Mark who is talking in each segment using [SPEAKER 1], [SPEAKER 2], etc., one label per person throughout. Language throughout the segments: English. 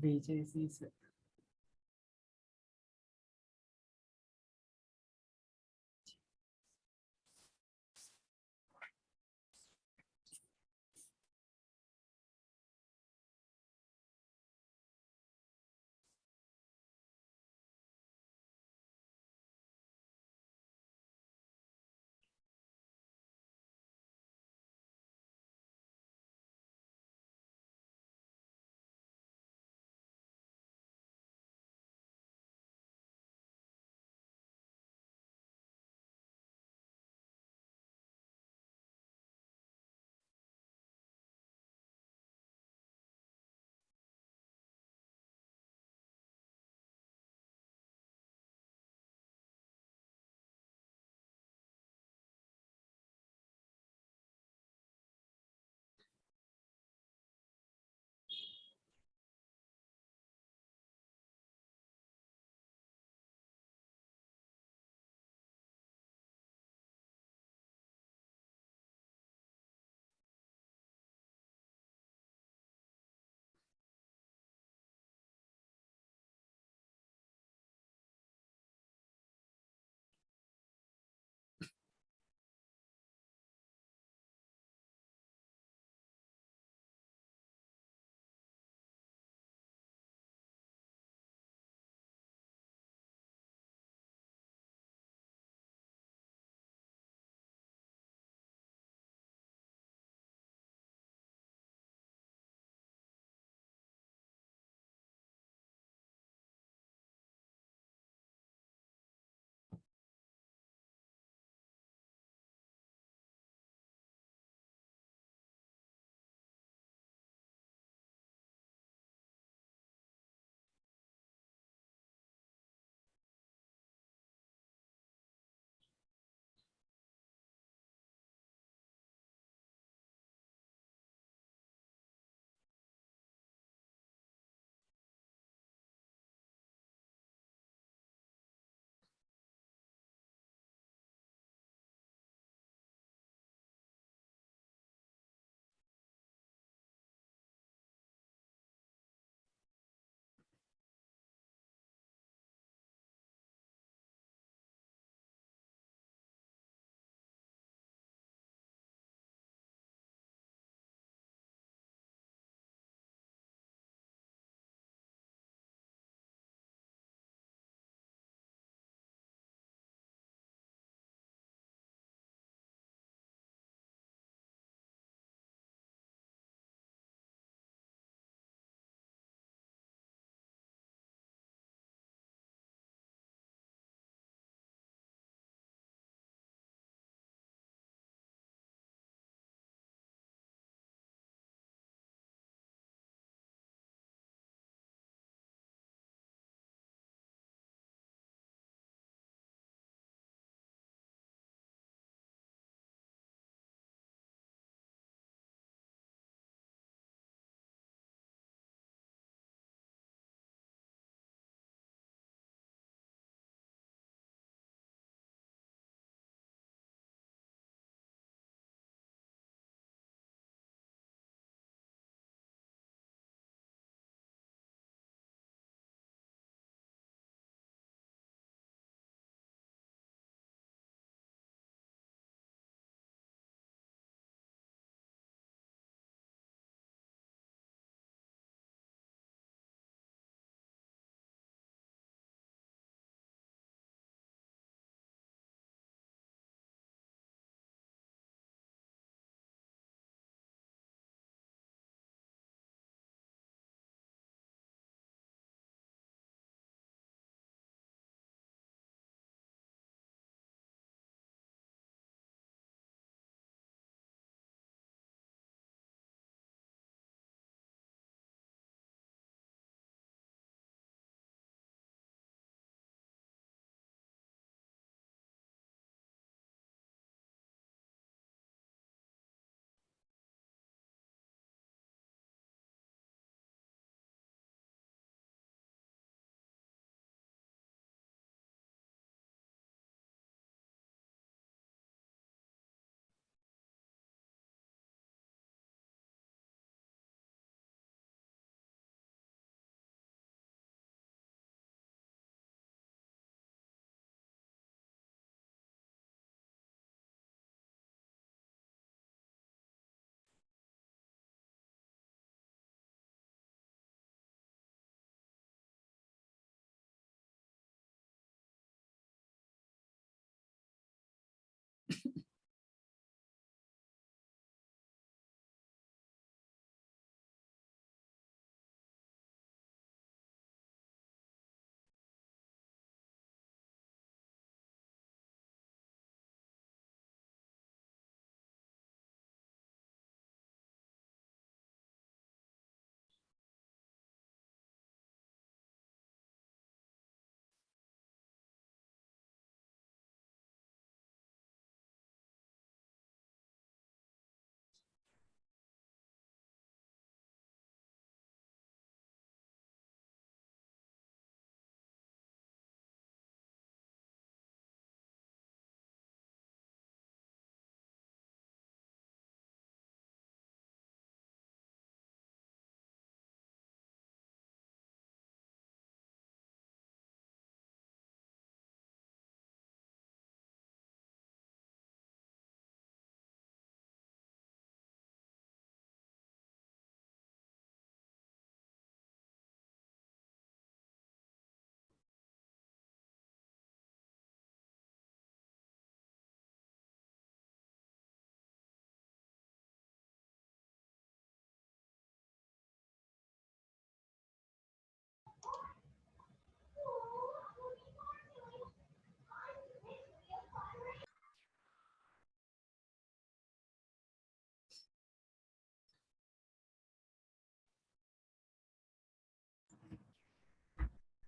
[SPEAKER 1] diyeceğiz.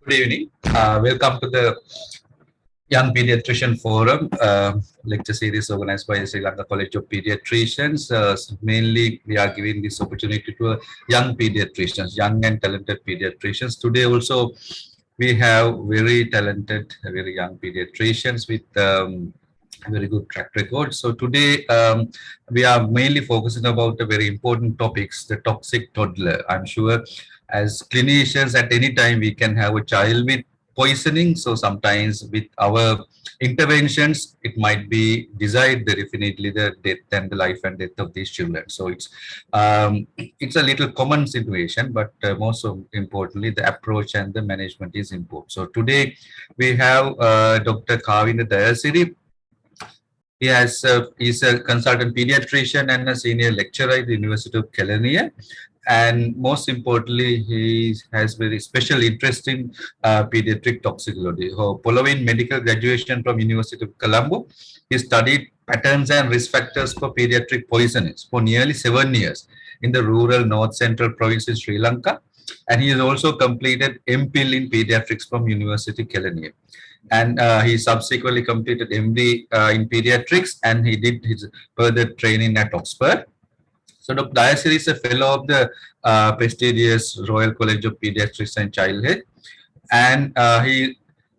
[SPEAKER 1] Good evening. Welcome to the Young Pediatrician Forum lecture series organized by the Sri Lanka College of Pediatricians. Mainly, we are giving this opportunity to young pediatricians, young and talented pediatricians. Today, also, we have very talented, very young pediatricians with very good track record. So today, we are mainly focusing about the very important topics, the toxic toddler. I'm sure as clinicians at any time we can have a child with poisoning. So sometimes with our interventions, it might be desired definitely the death and the life and death of these children. So it's a little common situation, but most importantly, the approach and the management is important. So today we have Dr. Kavinda Dayasiri. He's a consultant pediatrician and a senior lecturer at the University of Kelaniya. And most importantly, he has very special interest in pediatric toxicology. So, following medical graduation from University of Colombo, he studied patterns and risk factors for pediatric poisonings for nearly 7 years in the rural north central province in Sri Lanka. And he has also completed MPhil in pediatrics from University of Kelaniya. And he subsequently completed MD in pediatrics, and he did his further training at Oxford. So Dr. Dayasiri is a fellow of the prestigious Royal College of Pediatrics and Childhood, and he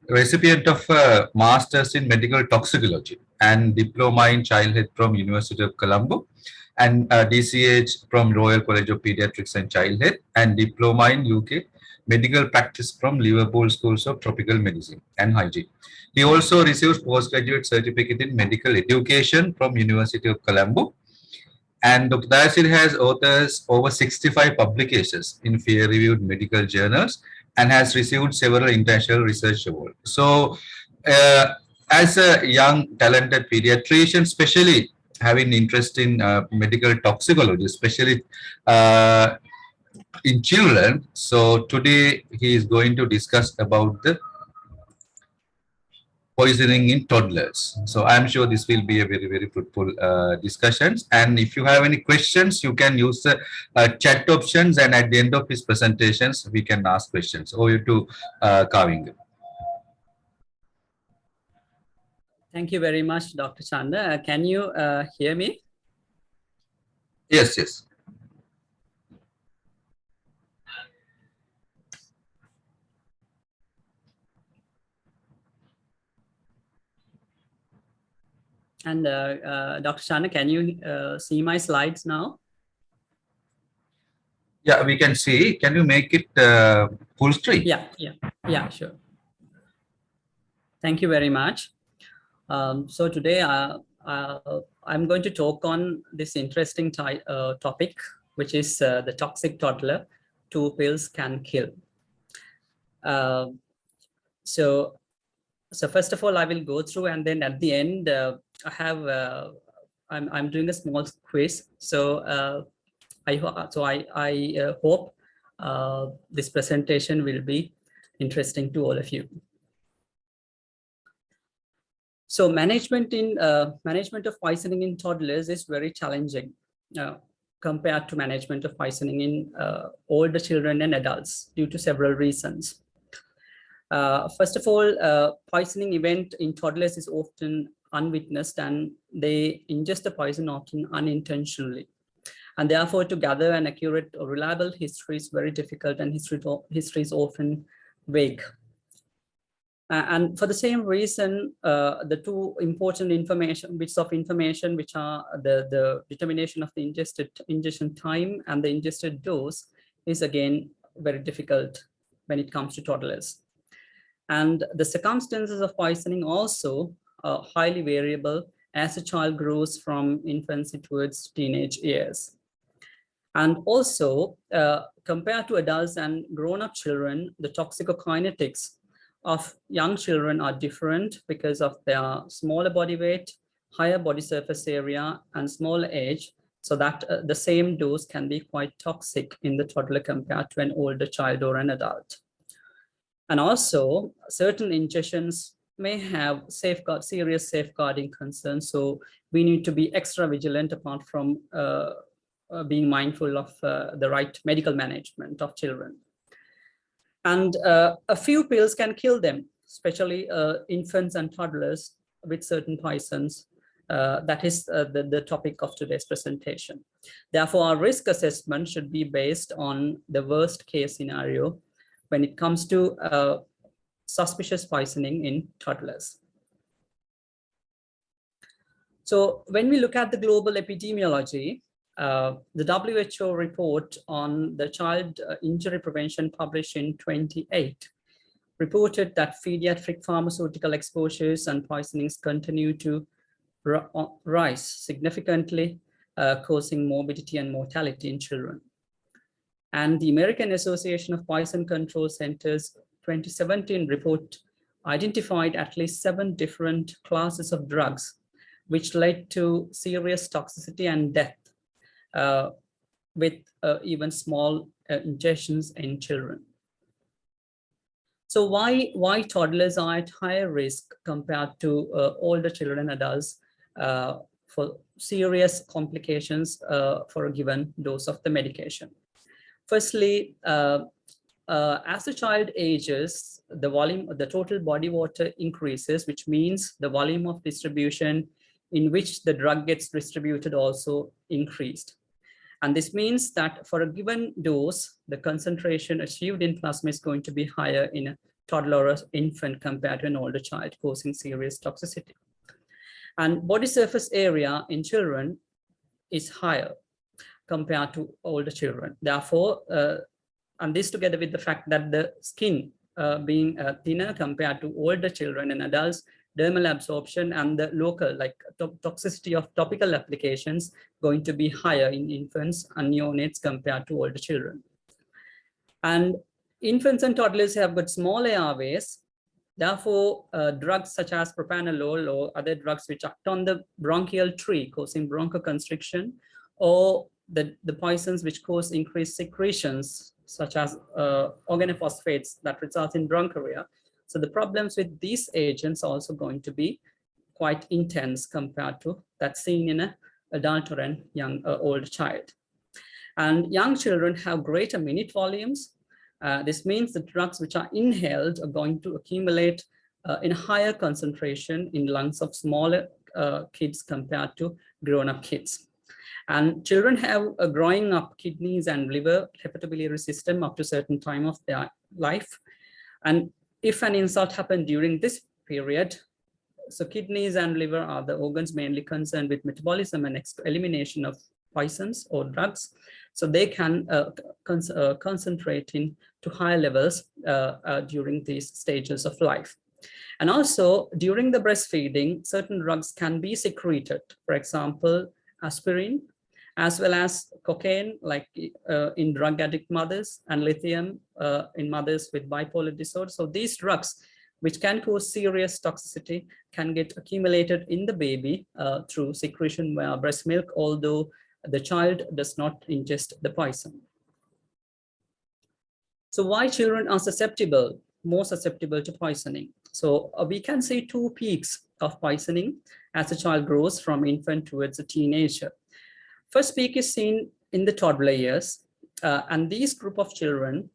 [SPEAKER 1] recipient of Masters in Medical Toxicology and Diploma in Childhood from University of Colombo, and DCH from Royal College of Pediatrics and Childhood, and Diploma in UK Medical Practice from Liverpool Schools of Tropical Medicine and Hygiene. He also received postgraduate certificate in medical education from University of Colombo. And Dr. Dayasiri has authors over 65 publications in peer-reviewed medical journals and has received several international research awards. So, as a young, talented pediatrician, especially having interest in medical toxicology, especially in children. So today he is going to discuss about the poisoning in toddlers. So I'm sure this will be a very, very fruitful discussions. And if you have any questions, you can use the chat options. And at the end of his presentations, we can ask questions. Over to Kavinda.
[SPEAKER 2] Thank you very much, Dr. Chanda. Can you hear me?
[SPEAKER 1] Yes, yes.
[SPEAKER 2] And Dr. Chanda, can you see my slides now?
[SPEAKER 1] Yeah, we can see. Can you make it full screen?
[SPEAKER 2] Yeah, sure. Thank you very much. So today I'm going to talk on this interesting topic, which is the toxic toddler. 2 pills can kill. So first of all, I will go through, and then at the end, I have I'm doing a small quiz. So I hope this presentation will be interesting to all of you. So management of poisoning in toddlers is very challenging compared to management of poisoning in older children and adults due to several reasons. First of all, poisoning event in toddlers is often unwitnessed, and they ingest the poison often unintentionally. And therefore, to gather an accurate or reliable history is very difficult, and history is often vague. And for the same reason, the 2 important bits of information, which are the determination of the ingestion time and the ingested dose, is again very difficult when it comes to toddlers. And the circumstances of poisoning also are highly variable as a child grows from infancy towards teenage years. And also, compared to adults and grown-up children, the toxicokinetics of young children are different because of their smaller body weight, higher body surface area, and smaller age, so that the same dose can be quite toxic in the toddler compared to an older child or an adult. And also, certain ingestions may have serious safeguarding concerns, so we need to be extra vigilant apart from being mindful of the right medical management of children. And a few pills can kill them, especially infants and toddlers with certain poisons. That is the topic of today's presentation. Therefore, our risk assessment should be based on the worst case scenario when it comes to suspicious poisoning in toddlers. So when we look at the global epidemiology, the WHO report on the child injury prevention published in 2008 reported that pediatric pharmaceutical exposures and poisonings continue to rise significantly, causing morbidity and mortality in children. And the American Association of Poison Control Centers 2017 report identified at least 7 different classes of drugs which led to serious toxicity and death with even small injections in children. So why toddlers are at higher risk compared to older children and adults for serious complications for a given dose of the medication? Firstly, as the child ages, the total body water increases, which means the volume of distribution in which the drug gets distributed also increased. And this means that for a given dose, the concentration achieved in plasma is going to be higher in a toddler or infant compared to an older child, causing serious toxicity. And body surface area in children is higher compared to older children. Therefore, and this together with the fact that the skin being thinner compared to older children and adults, dermal absorption and the local, like toxicity of topical applications, going to be higher in infants and neonates compared to older children. And infants and toddlers have got small airways. Therefore, drugs such as propranolol or other drugs which act on the bronchial tree, causing bronchoconstriction, or the poisons which cause increased secretions, such as organophosphates that result in bronchuria. So the problems with these agents are also going to be quite intense compared to that seen in an adult or an young old child. And young children have greater minute volumes. This means the drugs which are inhaled are going to accumulate in higher concentration in lungs of smaller kids compared to grown-up kids. And children have a growing up kidneys and liver hepatobiliary system up to a certain time of their life. And if an insult happened during this period, so kidneys and liver are the organs mainly concerned with metabolism and elimination of poisons or drugs. So they can concentrate into higher levels during these stages of life. And also during the breastfeeding, certain drugs can be secreted. For example, aspirin, as well as cocaine, like in drug addict mothers, and lithium in mothers with bipolar disorder. So these drugs, which can cause serious toxicity, can get accumulated in the baby through secretion via breast milk, although the child does not ingest the poison. So why children are more susceptible to poisoning? So we can see 2 peaks of poisoning as the child grows from infant towards a teenager. First peak is seen in the toddler years, and these group of children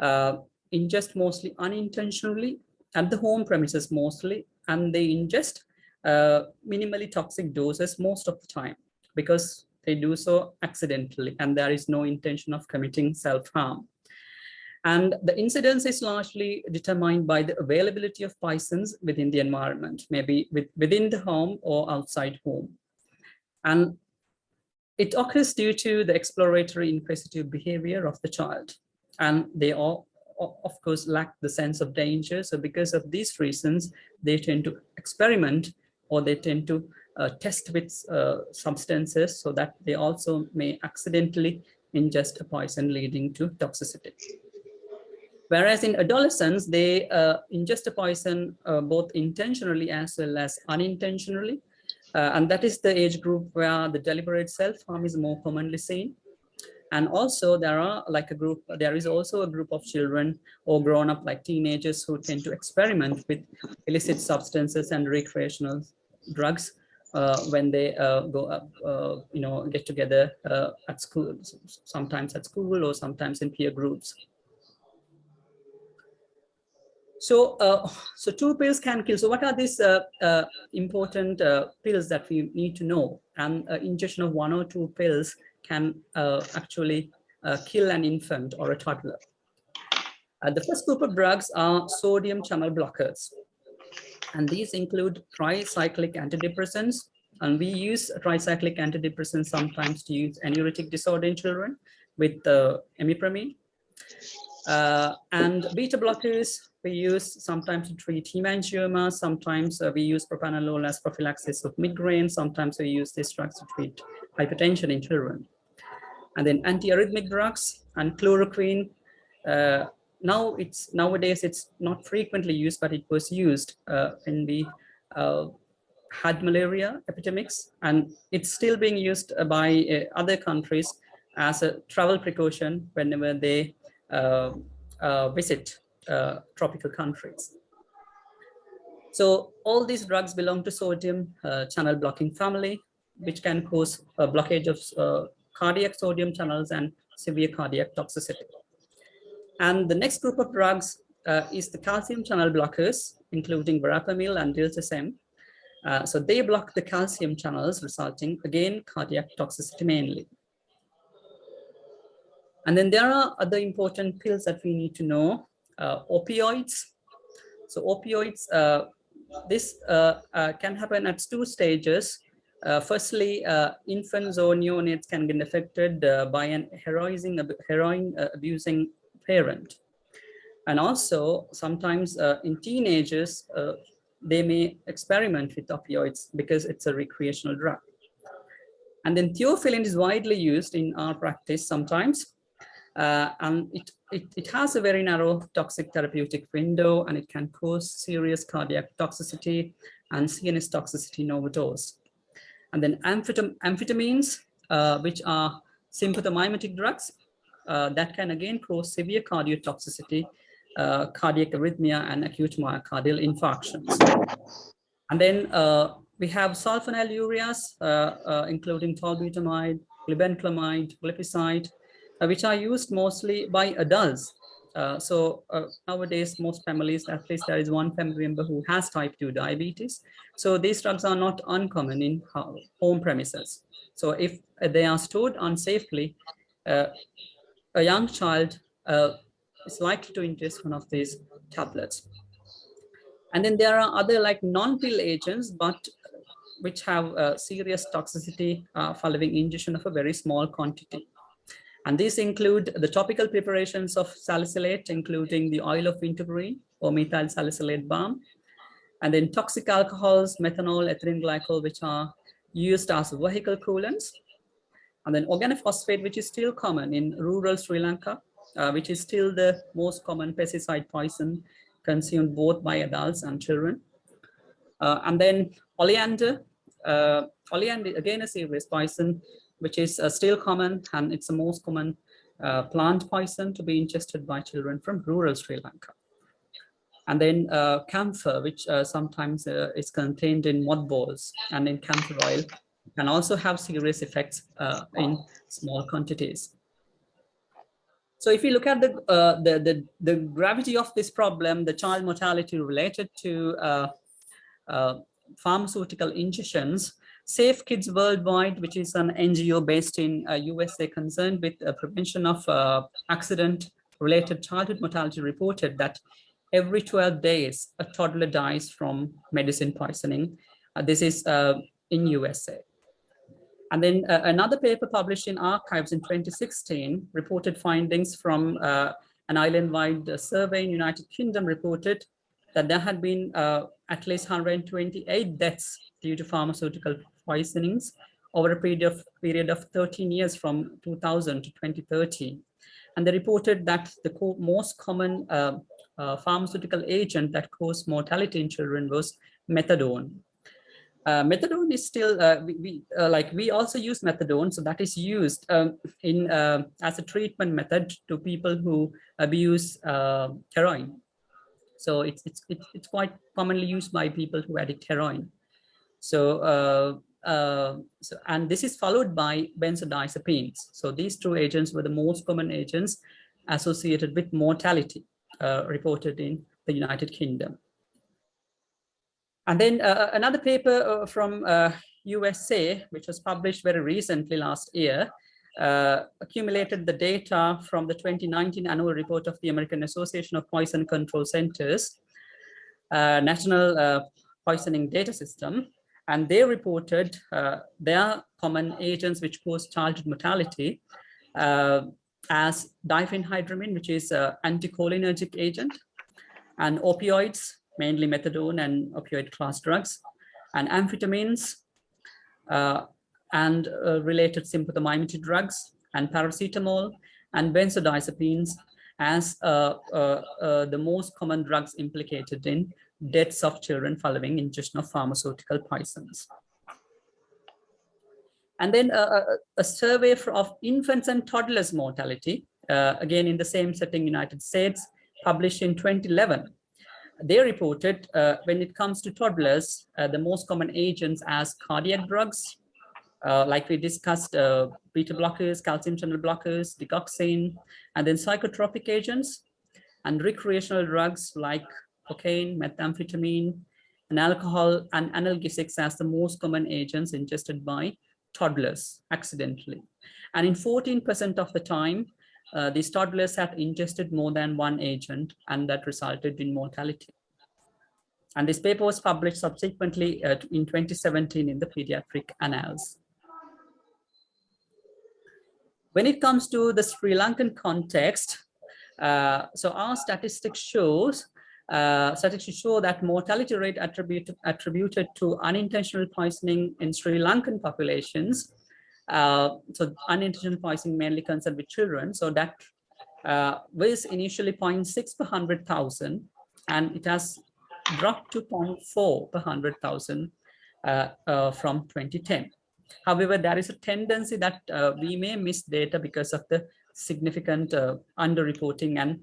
[SPEAKER 2] ingest mostly unintentionally at the home premises mostly, and they ingest minimally toxic doses most of the time because they do so accidentally and there is no intention of committing self-harm. And the incidence is largely determined by the availability of poisons within the environment, maybe within the home or outside home. And it occurs due to the exploratory inquisitive behavior of the child. And they all, of course, lack the sense of danger. So because of these reasons, they tend to experiment or they tend to test with substances so that they also may accidentally ingest a poison leading to toxicity. Whereas in adolescents, they ingest a poison both intentionally as well as unintentionally. And that is the age group where the deliberate self-harm is more commonly seen. And also there is also a group of children or grown-up like teenagers who tend to experiment with illicit substances and recreational drugs when they get together at school, sometimes at school or sometimes in peer groups. So two pills can kill. So what are these important pills that we need to know? And ingestion of 1 or 2 pills can actually kill an infant or a toddler. The first group of drugs are sodium channel blockers. And these include tricyclic antidepressants. And we use tricyclic antidepressants sometimes to use anuretic disorder in children with imipramine. And beta blockers we use sometimes to treat hemangioma. Sometimes we use propranolol as prophylaxis of migraine. Sometimes we use these drugs to treat hypertension in children. And then antiarrhythmic drugs and chloroquine. Nowadays it's not frequently used, but it was used when we had malaria epidemics, and it's still being used by other countries as a travel precaution whenever they visit tropical countries. So all these drugs belong to sodium channel blocking family, which can cause a blockage of cardiac sodium channels and severe cardiac toxicity. And the next group of drugs is the calcium channel blockers, including verapamil and diltiazem. So they block the calcium channels, resulting, again, cardiac toxicity mainly. And then there are other important pills that we need to know. Opioids. So opioids, this can happen at 2 stages. Firstly, infants or neonates can get affected by an heroin abusing parent. And also sometimes in teenagers, they may experiment with opioids because it's a recreational drug. And then theophylline is widely used in our practice sometimes. And it has a very narrow toxic therapeutic window, and it can cause serious cardiac toxicity and CNS toxicity in overdose. And then amphetamines, which are sympathomimetic drugs that can again cause severe cardiotoxicity, cardiac arrhythmia, and acute myocardial infarctions. And then we have sulfonylureas, including tolbutamide, glibenclamide, glipizide, which are used mostly by adults. So nowadays, most families, at least there is one family member who has type 2 diabetes. So these drugs are not uncommon in home premises. So if they are stored unsafely, a young child is likely to ingest one of these tablets. And then there are other like non-pill agents, but which have serious toxicity following ingestion of a very small quantity. And these include the topical preparations of salicylate, including the oil of wintergreen or methyl salicylate balm, and then toxic alcohols, methanol, ethylene glycol, which are used as vehicle coolants, and then organophosphate, which is still common in rural Sri Lanka, which is still the most common pesticide poison consumed both by adults and children. And then oleander, again a serious poison, which is still common, and it's the most common plant poison to be ingested by children from rural Sri Lanka. And then camphor, which sometimes is contained in mothballs and in camphor oil, can also have serious effects in small quantities. So if you look at the gravity of this problem, the child mortality related to pharmaceutical ingestions, Safe Kids Worldwide, which is an NGO based in USA concerned with prevention of accident-related childhood mortality, reported that every 12 days, a toddler dies from medicine poisoning. This is in USA. And then another paper published in Archives in 2016 reported findings from an island-wide survey in United Kingdom, reported that there had been at least 128 deaths due to pharmaceutical poisonings over a period of 13 years from 2000 to 2013. And they reported that the most common pharmaceutical agent that caused mortality in children was methadone. Methadone is still, we also use methadone, so that is used as a treatment method to people who abuse heroin. So it's quite commonly used by people who addict heroin. So and this is followed by benzodiazepines. So these 2 agents were the most common agents associated with mortality reported in the United Kingdom. And then another paper from USA, which was published very recently last year, accumulated the data from the 2019 annual report of the American Association of Poison Control Centers, National Poisoning Data System, and they reported their common agents which cause childhood mortality as diphenhydramine, which is an anticholinergic agent, and opioids, mainly methadone and opioid class drugs, and amphetamines, and related sympathomimetic drugs, and paracetamol, and benzodiazepines as the most common drugs implicated in deaths of children following ingestion of pharmaceutical poisons. And then a survey of infants and toddlers mortality, again in the same setting, United States, published in 2011. They reported when it comes to toddlers, the most common agents as cardiac drugs, like we discussed, beta blockers, calcium channel blockers, digoxin, and then psychotropic agents, and recreational drugs like cocaine, methamphetamine, and alcohol, and analgesics as the most common agents ingested by toddlers accidentally. And in 14% of the time, these toddlers had ingested more than one agent, and that resulted in mortality. And this paper was published subsequently in 2017 in the Pediatric Annals. When it comes to the Sri Lankan context, so our statistics show that mortality rate attributed to unintentional poisoning in Sri Lankan populations, so unintentional poisoning mainly concerned with children, so that was initially 0.6 per 100,000, and it has dropped to 0.4 per 100,000 from 2010. However, there is a tendency that we may miss data because of the significant underreporting and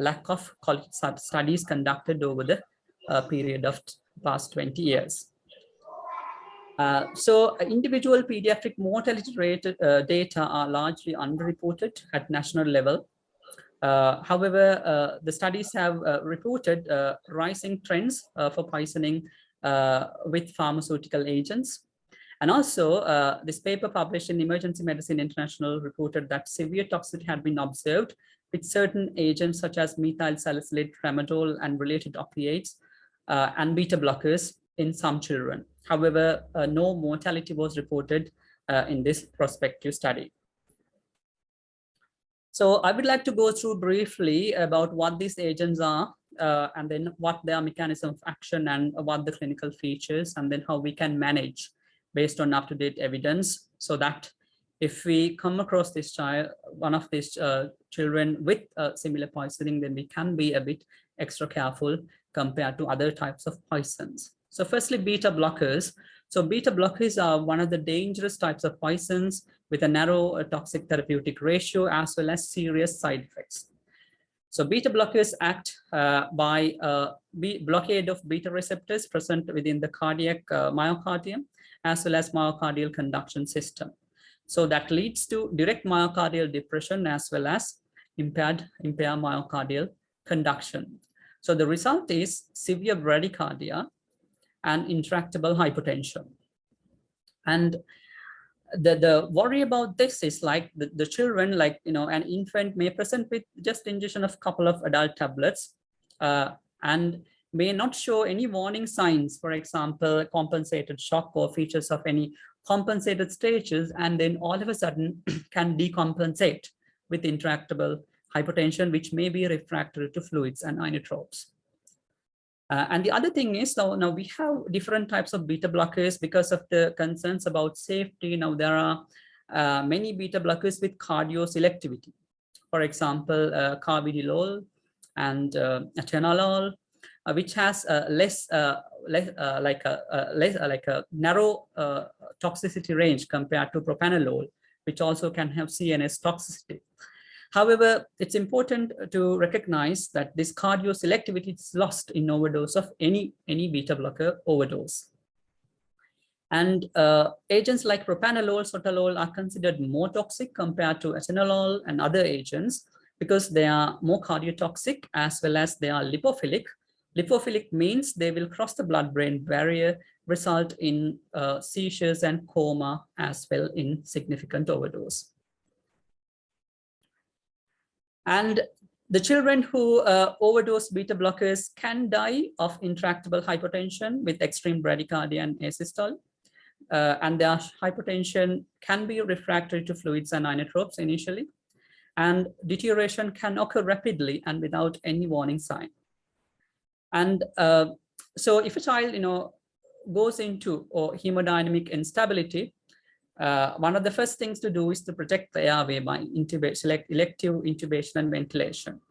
[SPEAKER 2] lack of quality studies conducted over the period of past 20 years. So individual pediatric mortality rate data are largely underreported at national level. However, the studies have reported rising trends for poisoning with pharmaceutical agents. And also, this paper published in Emergency Medicine International reported that severe toxicity had been observed with certain agents such as methyl salicylate, tramadol, and related opiates, and beta blockers in some children. However, no mortality was reported in this prospective study. So I would like to go through briefly about what these agents are, and then what their mechanism of action and what the clinical features, and then how we can manage based on up-to-date evidence, so that if we come across this child, one of these children with similar poisoning, then we can be a bit extra careful compared to other types of poisons. So firstly, beta blockers. So beta blockers are one of the dangerous types of poisons with a narrow toxic therapeutic ratio as well as serious side effects. So beta blockers act by blockade of beta receptors present within the cardiac myocardium as well as myocardial conduction system. So that leads to direct myocardial depression as well as impaired myocardial conduction. So the result is severe bradycardia and intractable hypotension. And the worry about this is like the children, like, you know, an infant may present with just ingestion of a couple of adult tablets and may not show any warning signs, for example, compensated shock or features of any compensated stages, and then all of a sudden can decompensate with intractable hypotension, which may be refractory to fluids and inotropes. And the other thing is, now we have different types of beta blockers because of the concerns about safety. Now there are many beta blockers with cardioselectivity. For example, carvedilol and atenolol, which has less like a narrow toxicity range compared to propranolol, which also can have CNS toxicity. However, it's important to recognize that this cardioselectivity is lost in overdose of any beta blocker overdose. And agents like propranolol, sotalol are considered more toxic compared to atenolol and other agents, because they are more cardiotoxic as well as they are lipophilic. Lipophilic means they will cross the blood-brain barrier, result in seizures and coma, as well in significant overdose. And the children who overdose beta blockers can die of intractable hypotension with extreme bradycardia and asystole. And their hypotension can be refractory to fluids and inotropes initially. And deterioration can occur rapidly and without any warning sign. And so if a child, goes into hemodynamic instability, one of the first things to do is to protect the airway by select elective intubation and ventilation.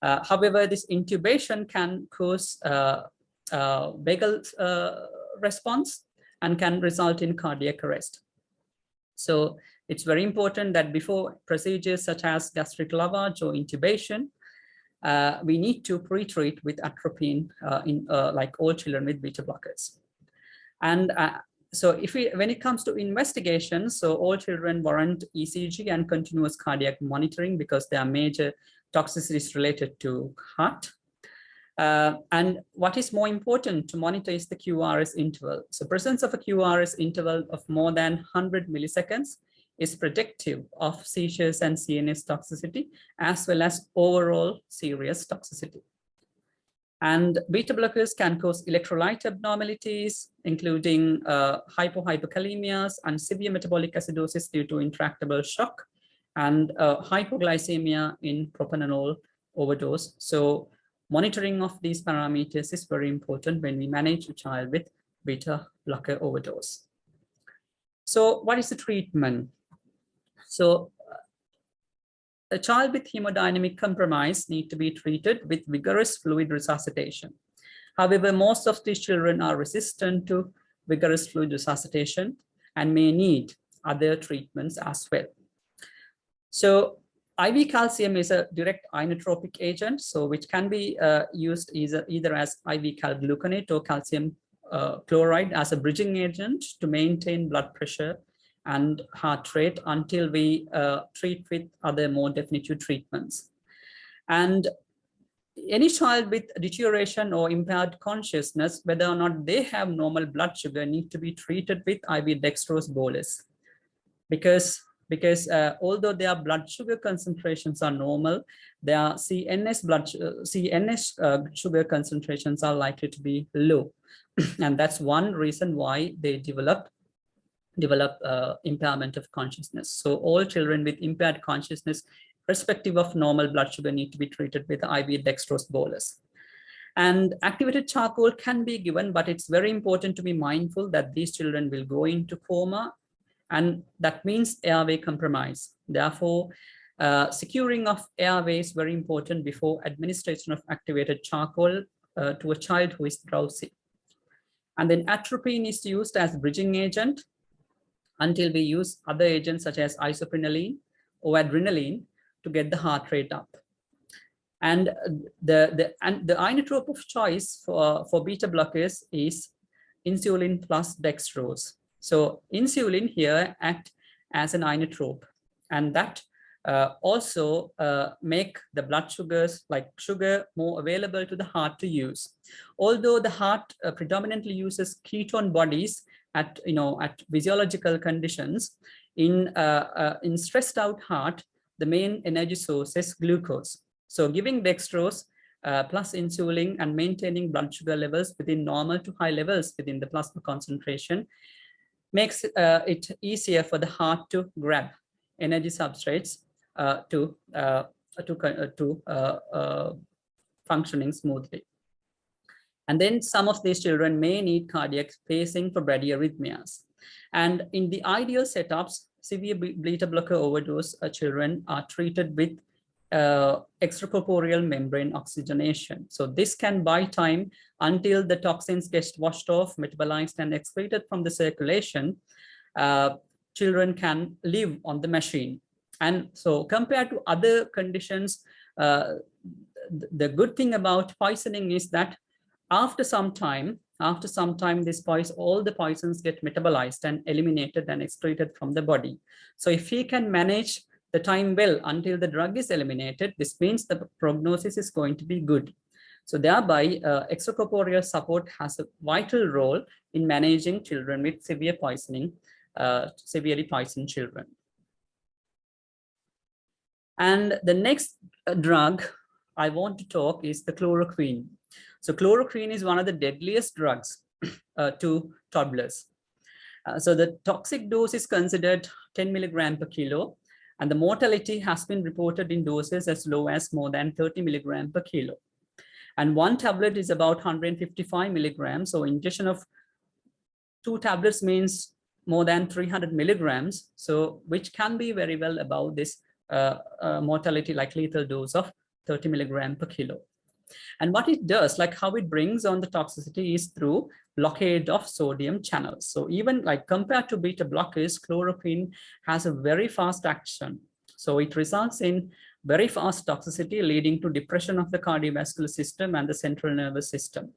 [SPEAKER 2] However, this intubation can cause vagal response and can result in cardiac arrest. So it's very important that before procedures such as gastric lavage or intubation, we need to pre-treat with atropine in like all children with beta blockers. And so when it comes to investigations, so all children warrant ECG and continuous cardiac monitoring because there are major toxicities related to heart. And what is more important to monitor is the QRS interval. So presence of a QRS interval of more than 100 milliseconds is predictive of seizures and CNS toxicity, as well as overall serious toxicity. And beta blockers can cause electrolyte abnormalities, including hypokalemias and severe metabolic acidosis due to intractable shock, and hypoglycemia in propranolol overdose. So monitoring of these parameters is very important when we manage a child with beta blocker overdose. So what is the treatment? So a child with hemodynamic compromise need to be treated with vigorous fluid resuscitation. However, most of these children are resistant to vigorous fluid resuscitation and may need other treatments as well. So IV calcium is a direct inotropic agent, so which can be used either as IV calgluconate or calcium chloride as a bridging agent to maintain blood pressure and heart rate until we treat with other more definitive treatments. And any child with deterioration or impaired consciousness, whether or not they have normal blood sugar, need to be treated with IV dextrose bolus, because although their blood sugar concentrations are normal, their CNS sugar concentrations are likely to be low. And that's one reason why they develop impairment of consciousness. So all children with impaired consciousness, irrespective of normal blood sugar, need to be treated with IV dextrose bolus. And activated charcoal can be given, but it's very important to be mindful that these children will go into coma, and that means airway compromise. Therefore, securing of airway is very important before administration of activated charcoal to a child who is drowsy. And then atropine is used as bridging agent until we use other agents such as isoprenaline or adrenaline to get the heart rate up. And the inotrope of choice for beta blockers is insulin plus dextrose. So insulin here acts as an inotrope, and that also make the blood sugars like sugar more available to the heart to use. Although the heart predominantly uses ketone bodies at physiological conditions, in stressed out heart, the main energy source is glucose. So giving dextrose plus insulin and maintaining blood sugar levels within normal to high levels within the plasma concentration makes it easier for the heart to grab energy substrates to functioning smoothly. And then some of these children may need cardiac pacing for bradyarrhythmias. And in the ideal setups, severe beta blocker overdose children are treated with extracorporeal membrane oxygenation. So this can buy time until the toxins get washed off, metabolized, and excreted from the circulation. Children can live on the machine. And so compared to other conditions, the good thing about poisoning is that after some time, all the poisons get metabolized and eliminated and excreted from the body. So if we can manage the time well until the drug is eliminated, this means the prognosis is going to be good. So thereby, extracorporeal support has a vital role in managing children with severe poisoning, severely poisoned children. And the next drug I want to talk is the chloroquine. So chloroquine is one of the deadliest drugs to toddlers. So the toxic dose is considered 10 milligram per kilo, and the mortality has been reported in doses as low as more than 30 milligram per kilo. And one tablet is about 155 milligrams. So ingestion of 2 tablets means more than 300 milligrams. So which can be very well above this mortality, like lethal dose of 30 milligram per kilo. And what it does, like how it brings on the toxicity, is through blockade of sodium channels. So even like compared to beta blockers, chloroquine has a very fast action. So it results in very fast toxicity, leading to depression of the cardiovascular system and the central nervous system.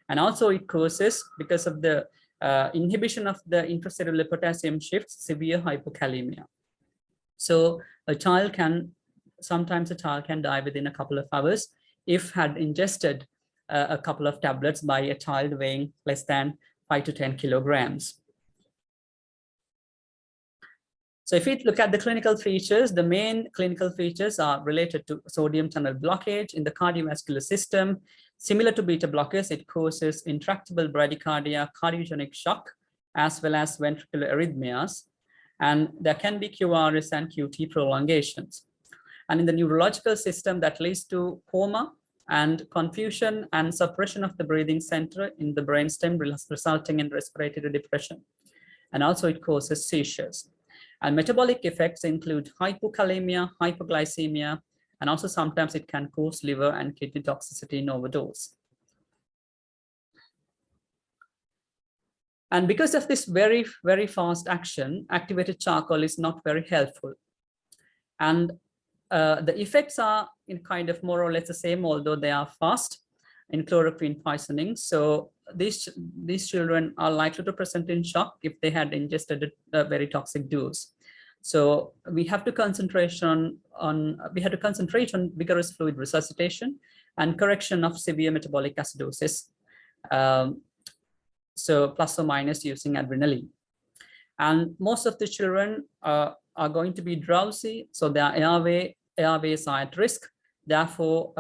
[SPEAKER 2] And also it causes, because of the inhibition of the intracellular potassium shifts, severe hypokalemia. So sometimes a child can die within a couple of hours if had ingested a couple of tablets by a child weighing less than 5 to 10 kilograms. So if we look at the clinical features, the main clinical features are related to sodium channel blockage in the cardiovascular system. Similar to beta blockers, it causes intractable bradycardia, cardiogenic shock, as well as ventricular arrhythmias. And there can be QRS and QT prolongations. And in the neurological system, that leads to coma and confusion and suppression of the breathing center in the brainstem, resulting in respiratory depression. And also it causes seizures. And metabolic effects include hypokalemia, hypoglycemia, and also sometimes it can cause liver and kidney toxicity in overdose. And because of this very, very fast action, activated charcoal is not very helpful. And the effects are in kind of more or less the same, although they are fast in chloroquine poisoning. So these children are likely to present in shock if they had ingested a very toxic dose. So we have to concentrate on vigorous fluid resuscitation and correction of severe metabolic acidosis. So plus or minus using adrenaline. And most of the children are going to be drowsy, so their airways are at risk. Therefore,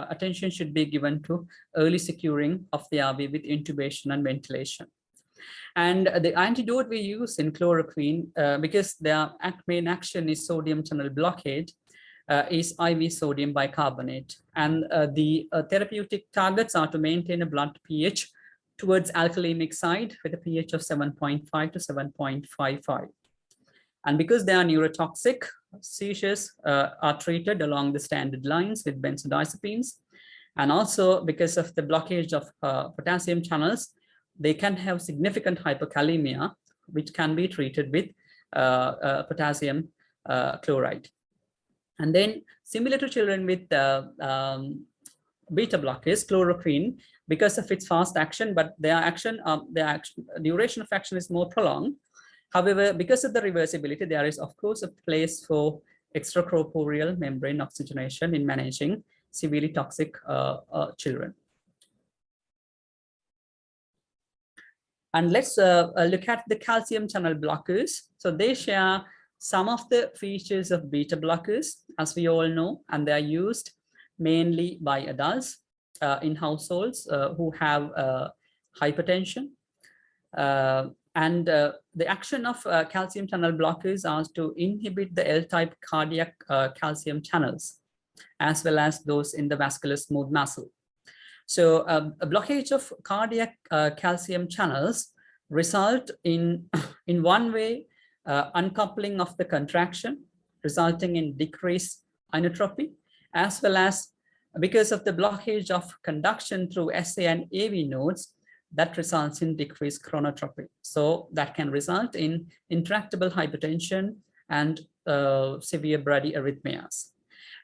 [SPEAKER 2] attention should be given to early securing of the airway with intubation and ventilation. And the antidote we use in chloroquine, because their main action is sodium channel blockade, is IV sodium bicarbonate. And the therapeutic targets are to maintain a blood pH towards alkalemic side with a pH of 7.5 to 7.55. And because they are neurotoxic, seizures are treated along the standard lines with benzodiazepines. And also because of the blockage of potassium channels, they can have significant hypokalemia, which can be treated with potassium chloride. And then similar to children with beta blockers, chloroquine, because of its fast action, but their duration of action is more prolonged. However, because of the reversibility, there is of course a place for extracorporeal membrane oxygenation in managing severely toxic children. And let's look at the calcium channel blockers. So they share some of the features of beta blockers, as we all know, and they are used mainly by adults in households who have hypertension. And the action of calcium channel blockers are to inhibit the L-type cardiac calcium channels, as well as those in the vascular smooth muscle. So a blockage of cardiac calcium channels result in one way, uncoupling of the contraction, resulting in decreased inotropy, as well as because of the blockage of conduction through SA and AV nodes, that results in decreased chronotropy. So that can result in intractable hypertension and severe bradyarrhythmias.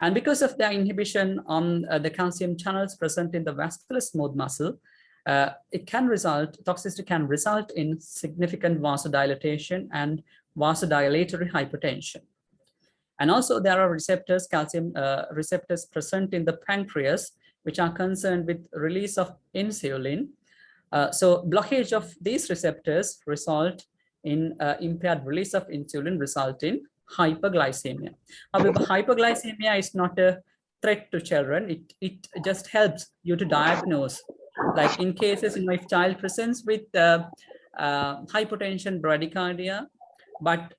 [SPEAKER 2] And because of the inhibition on the calcium channels present in the vascular smooth muscle, toxicity can result in significant vasodilation and vasodilatory hypertension. And also there are receptors, calcium receptors present in the pancreas, which are concerned with release of insulin. So blockage of these receptors result in impaired release of insulin, result in hyperglycemia. However, hyperglycemia is not a threat to children. It just helps you to diagnose. Like in cases, if child presents with hypotension, bradycardia, but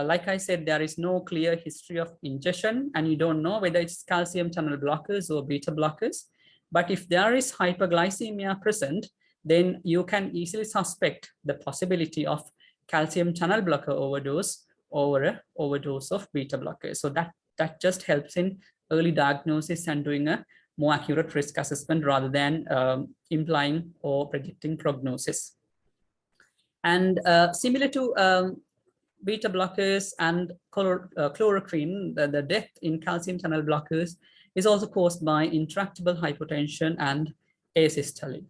[SPEAKER 2] like I said, there is no clear history of ingestion, and you don't know whether it's calcium channel blockers or beta blockers. But if there is hyperglycemia present, then you can easily suspect the possibility of calcium channel blocker overdose over an overdose of beta blockers. So that just helps in early diagnosis and doing a more accurate risk assessment rather than implying or predicting prognosis. And similar to beta blockers and chloroquine, the death in calcium channel blockers is also caused by intractable hypotension and asystole.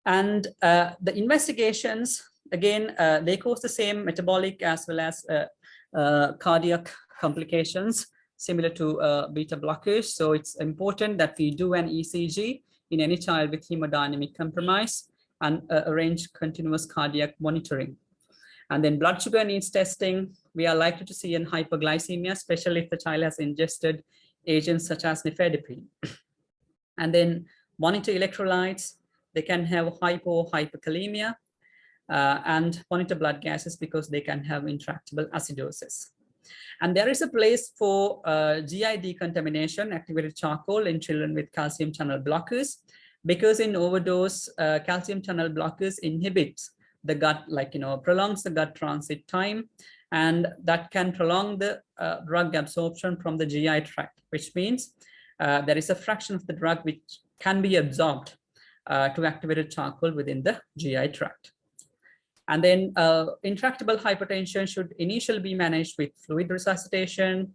[SPEAKER 2] And the investigations, again, they cause the same metabolic as well as cardiac complications similar to beta blockers. So it's important that we do an ECG in any child with hemodynamic compromise and arrange continuous cardiac monitoring. And then blood sugar needs testing. We are likely to see in hyperglycemia, especially if the child has ingested agents such as nifedipine. And then monitor electrolytes. They can have hyperkalemia and monitor blood gases because they can have intractable acidosis. And there is a place for GI decontamination, activated charcoal in children with calcium channel blockers, because in overdose, calcium channel blockers inhibits the gut, prolongs the gut transit time, and that can prolong the drug absorption from the GI tract, which means there is a fraction of the drug which can be absorbed to activated charcoal within the GI tract. And then intractable hypertension should initially be managed with fluid resuscitation,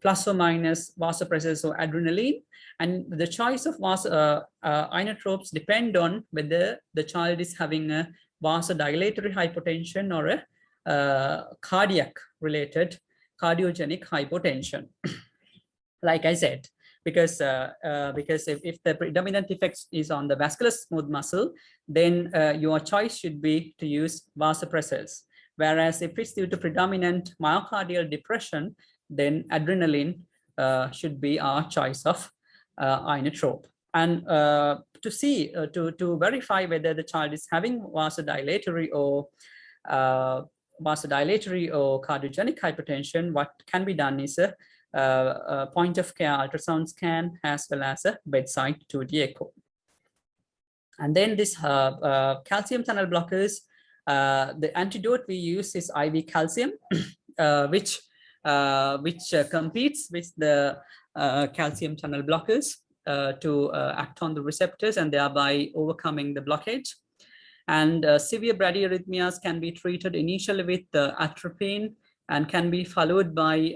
[SPEAKER 2] plus or minus vasopressors or adrenaline. And the choice of inotropes depend on whether the child is having a vasodilatory hypotension or a cardiac-related cardiogenic hypotension. Like I said, because if the predominant effect is on the vascular smooth muscle, then your choice should be to use vasopressors. Whereas if it's due to predominant myocardial depression, then adrenaline should be our choice of inotrope. And to verify whether the child is having vasodilatory or cardiogenic hypertension, what can be done is a point of care ultrasound scan as well as a bedside 2D echo. And then this calcium channel blockers, the antidote we use is IV calcium, which competes with the calcium channel blockers to act on the receptors and thereby overcoming the blockage. And severe bradyarrhythmias can be treated initially with atropine and can be followed by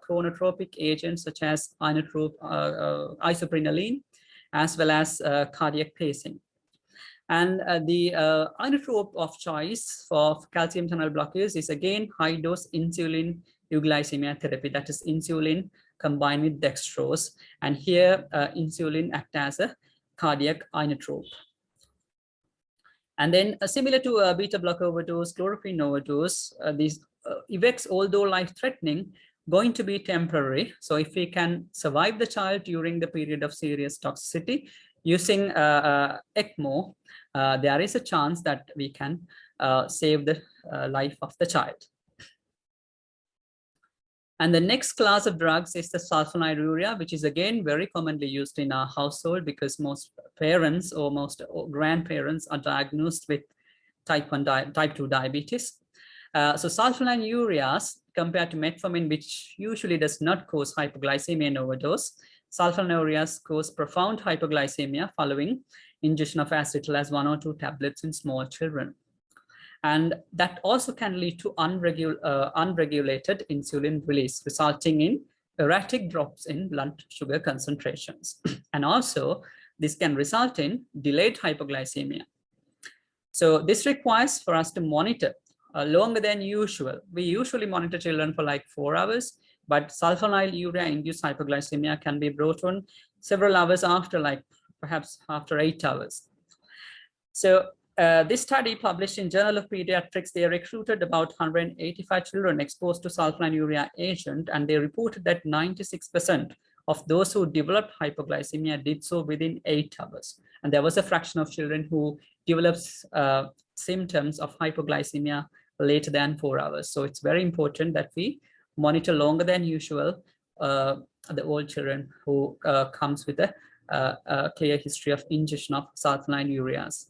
[SPEAKER 2] chronotropic agents such as isoprenaline, as well as cardiac pacing. And the inotrope of choice for calcium channel blockers is again high-dose insulin euglycemia therapy, that is insulin combined with dextrose. And here insulin acts as a cardiac inotrope. And then similar to beta blocker overdose, chloroquine overdose, these effects, although life-threatening, going to be temporary. So if we can survive the child during the period of serious toxicity using ECMO, there is a chance that we can save the life of the child. And the next class of drugs is the sulfonylurea, which is again very commonly used in our household because most parents or most grandparents are diagnosed with type 2 diabetes. So sulfonylureas compared to metformin, which usually does not cause hypoglycemia and overdose, sulfonylureas cause profound hypoglycemia following ingestion of acetyl as 1 or 2 tablets in small children. And that also can lead to unregulated insulin release, resulting in erratic drops in blood sugar concentrations. And also, this can result in delayed hypoglycemia. So this requires for us to monitor longer than usual. We usually monitor children for like 4 hours, but sulfonylurea-induced hypoglycemia can be brought on several hours after, like perhaps after 8 hours. So this study published in Journal of Pediatrics, they recruited about 185 children exposed to sulfonylurea agent, and they reported that 96% of those who developed hypoglycemia did so within 8 hours. And there was a fraction of children who developed symptoms of hypoglycemia later than 4 hours. So it's very important that we monitor longer than usual the old children who comes with a clear history of ingestion of sulfonylureas.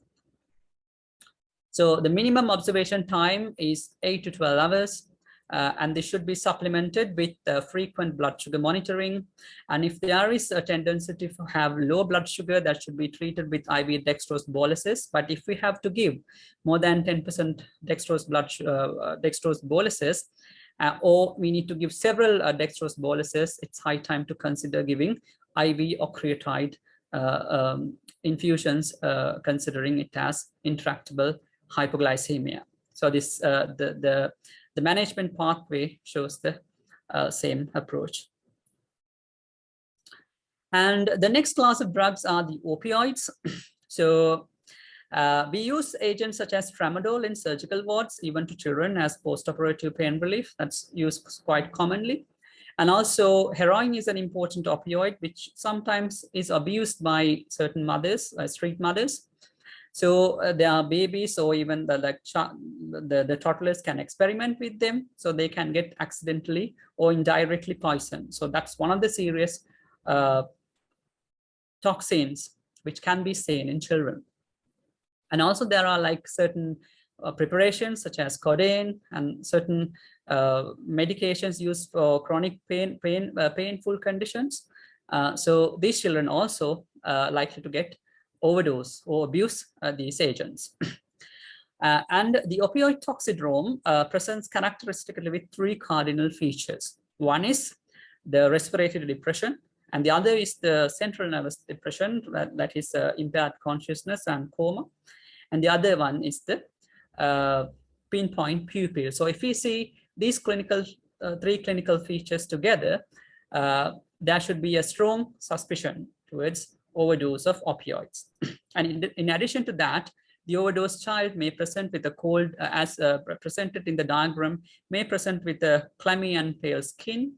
[SPEAKER 2] So the minimum observation time is 8 to 12 hours, and this should be supplemented with frequent blood sugar monitoring. And if there is a tendency to have low blood sugar, that should be treated with IV dextrose boluses. But if we have to give more than 10% dextrose boluses, or we need to give several dextrose boluses, it's high time to consider giving IV octreotide infusions, considering it as intractable hypoglycemia. So this the management pathway shows the same approach. And the next class of drugs are the opioids. So we use agents such as tramadol in surgical wards, even to children, as postoperative pain relief. That's used quite commonly. And also heroin is an important opioid, which sometimes is abused by certain mothers, street mothers. So there are babies, or even the toddlers can experiment with them, so they can get accidentally or indirectly poisoned. So that's one of the serious toxins which can be seen in children. And also there are like certain preparations such as codeine and certain medications used for chronic painful conditions. So these children also likely to get overdose or abuse these agents. And the opioid toxidrome presents characteristically with 3 cardinal features. One is the respiratory depression, and the other is the central nervous depression, that is impaired consciousness and coma. And the other one is the pinpoint pupil. So if we see these 3 clinical features together, there should be a strong suspicion towards overdose of opioids. And in addition to that, the overdose child may present with a cold, as presented in the diagram, may present with a clammy and pale skin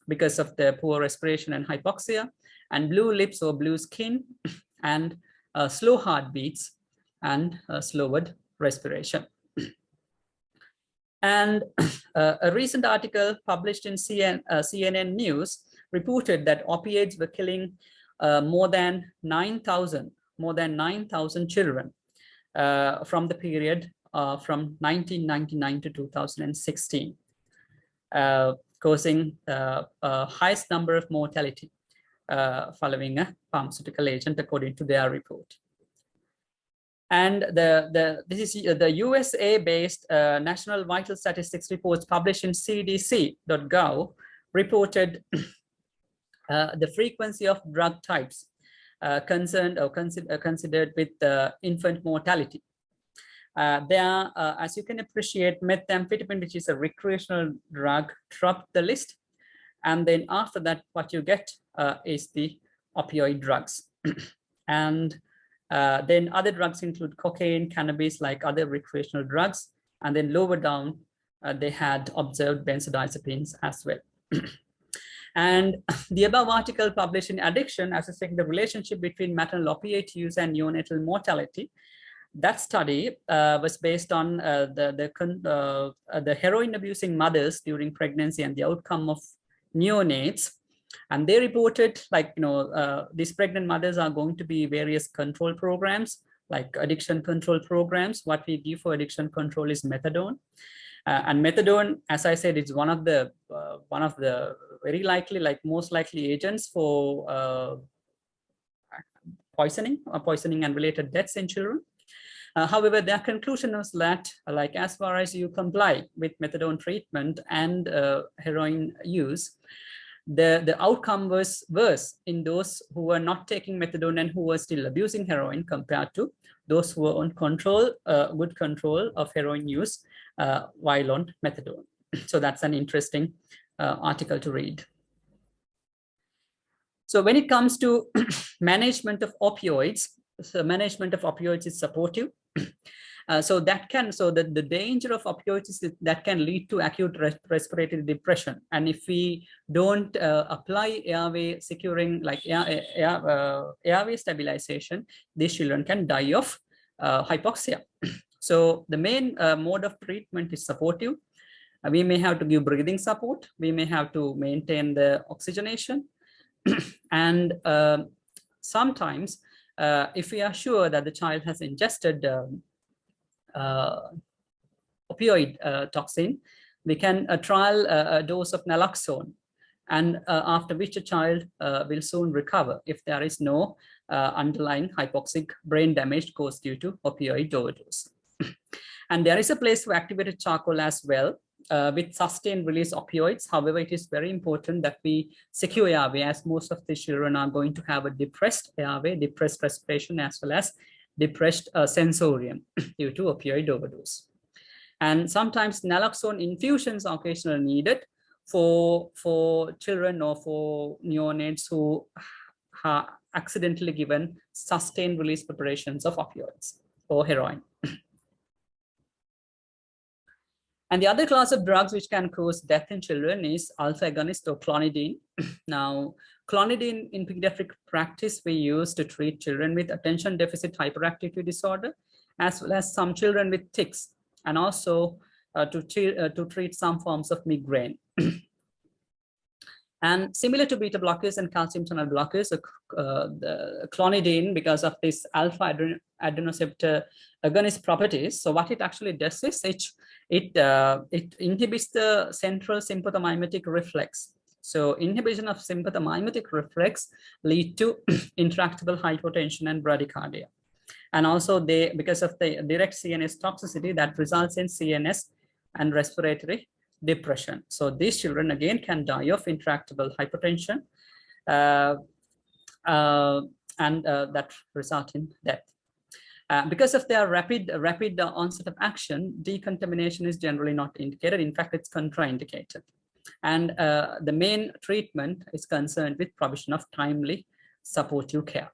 [SPEAKER 2] because of the poor respiration and hypoxia, and blue lips or blue skin, and slow heartbeats and slowed respiration. And a recent article published in CNN News reported that opioids were killing more than 9,000 children from the period from 1999 to 2016, causing highest number of mortality following a pharmaceutical agent, according to their report. And this is the USA-based National Vital Statistics reports published in cdc.gov reported the frequency of drug types concerned or considered with infant mortality. There, as you can appreciate, methamphetamine, which is a recreational drug, topped the list. And then after that, what you get is the opioid drugs. And then other drugs include cocaine, cannabis, like other recreational drugs. And then lower down, they had observed benzodiazepines as well. And the above article published in Addiction, assessing the relationship between maternal opiate use and neonatal mortality. That study was based on the heroin-abusing mothers during pregnancy and the outcome of neonates. And they reported, like, these pregnant mothers are going to be various control programs, like addiction control programs. What we give for addiction control is methadone. And methadone, as I said, is one of the very likely, like most likely agents for poisoning and related deaths in children. However, their conclusion was that, like, as far as you comply with methadone treatment and heroin use, the outcome was worse in those who were not taking methadone and who were still abusing heroin compared to those who are on control, good control of heroin use while on methadone. So that's an interesting article to read. So when it comes to management of opioids, so management of opioids is supportive. So the danger of opioids is that can lead to acute respiratory depression. And if we don't apply airway securing, like airway stabilization, these children can die of hypoxia. So the main mode of treatment is supportive. We may have to give breathing support. We may have to maintain the oxygenation. And sometimes, if we are sure that the child has ingested opioid toxin, we can trial a dose of naloxone, and after which a child will soon recover if there is no underlying hypoxic brain damage caused due to opioid overdose. And there is a place for activated charcoal as well, with sustained release opioids. However, it is very important that we secure airway, as most of the children are going to have a depressed airway, depressed respiration, as well as depressed sensorium due to opioid overdose. And sometimes naloxone infusions are occasionally needed for children or for neonates who are accidentally given sustained release preparations of opioids or heroin. And the other class of drugs which can cause death in children is alpha agonist or clonidine. Now, clonidine in pediatric practice we use to treat children with attention deficit hyperactivity disorder, as well as some children with tics, and also to treat some forms of migraine. And similar to beta blockers and calcium channel blockers, the clonidine, because of this alpha adrenoceptor agonist properties, so what it actually does is it inhibits the central sympathomimetic reflex. So inhibition of sympathomimetic reflex lead to intractable hypotension and bradycardia. And also because of the direct CNS toxicity, that results in CNS and respiratory depression. So these children again can die of intractable hypertension, and that result in death. Because of their rapid onset of action, decontamination is generally not indicated. In fact, it's contraindicated. And the main treatment is concerned with provision of timely supportive care.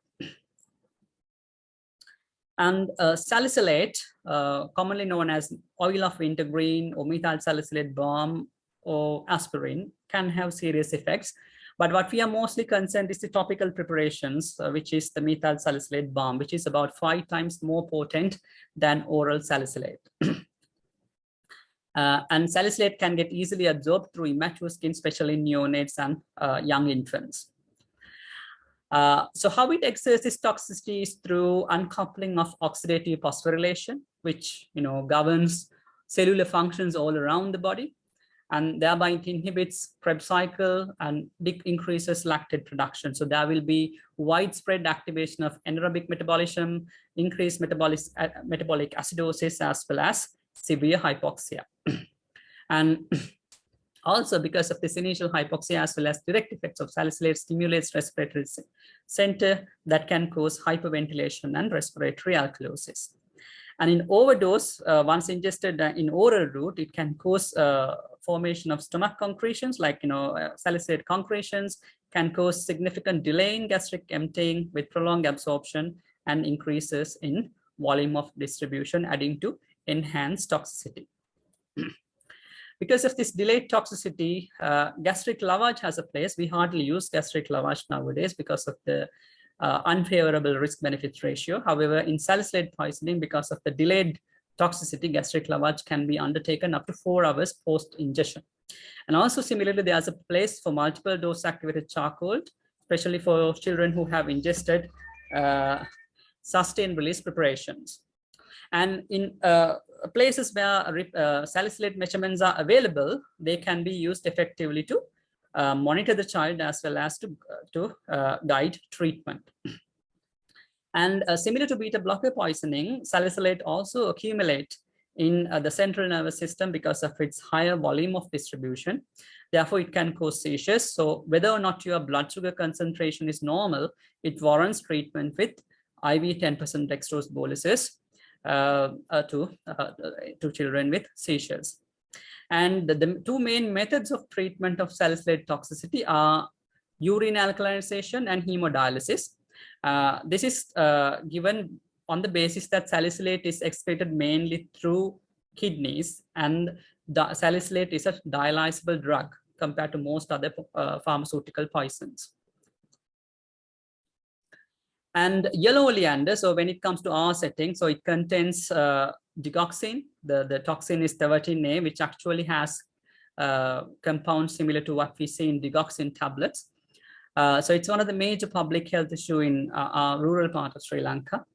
[SPEAKER 2] And salicylate, commonly known as oil of wintergreen or methyl salicylate balm or aspirin, can have serious effects. But what we are mostly concerned is the topical preparations, which is the methyl salicylate balm, which is about 5 times more potent than oral salicylate. And salicylate can get easily absorbed through immature skin, especially neonates and young infants. So how it exerts toxicity is through uncoupling of oxidative phosphorylation, which governs cellular functions all around the body, and thereby it inhibits Krebs cycle and increases lactate production. So there will be widespread activation of anaerobic metabolism, increased metabolic acidosis, as well as severe hypoxia. And also, because of this initial hypoxia, as well as direct effects of salicylate, stimulates respiratory center that can cause hyperventilation and respiratory alkalosis. And in overdose, once ingested in oral route, it can cause formation of stomach concretions, like salicylate concretions, can cause significant delay in gastric emptying with prolonged absorption and increases in volume of distribution, adding to enhanced toxicity. Because of this delayed toxicity, gastric lavage has a place. We hardly use gastric lavage nowadays because of the unfavorable risk-benefit ratio. However, in salicylate poisoning, because of the delayed toxicity, gastric lavage can be undertaken up to 4 hours post-ingestion. And also similarly, there's a place for multiple dose activated charcoal, especially for children who have ingested sustained release preparations. And in places where salicylate measurements are available, they can be used effectively to monitor the child as well as to guide treatment. And similar to beta blocker poisoning, salicylate also accumulate in the central nervous system because of its higher volume of distribution. Therefore, it can cause seizures. So whether or not your blood sugar concentration is normal, it warrants treatment with IV 10% dextrose boluses to children with seizures. And the two main methods of treatment of salicylate toxicity are urine alkalization and hemodialysis. This is given on the basis that salicylate is excreted mainly through kidneys, and salicylate is a dialysable drug compared to most other pharmaceutical poisons. And yellow oleander, so when it comes to our setting, so it contains digoxin. The toxin is taurine A, which actually has compounds similar to what we see in digoxin tablets. So it's one of the major public health issue in our rural part of Sri Lanka.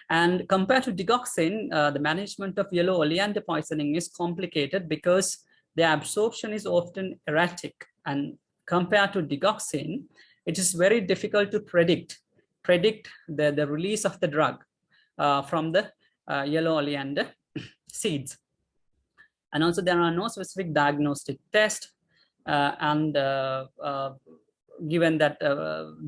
[SPEAKER 2] And compared to digoxin, the management of yellow oleander poisoning is complicated because the absorption is often erratic. And compared to digoxin, it is very difficult to predict the release of the drug from the yellow oleander seeds. And also there are no specific diagnostic tests, and given that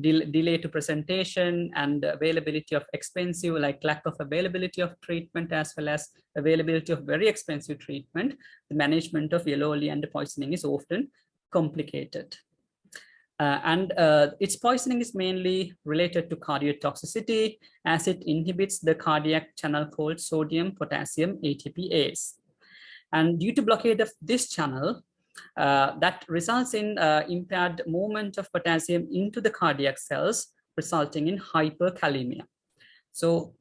[SPEAKER 2] delay to presentation and availability of expensive, like lack of availability of treatment as well as availability of very expensive treatment, the management of yellow oleander poisoning is often complicated. And its poisoning is mainly related to cardiotoxicity, as it inhibits the cardiac channel called sodium-potassium ATPase. And due to blockade of this channel, that results in impaired movement of potassium into the cardiac cells, resulting in hyperkalemia. So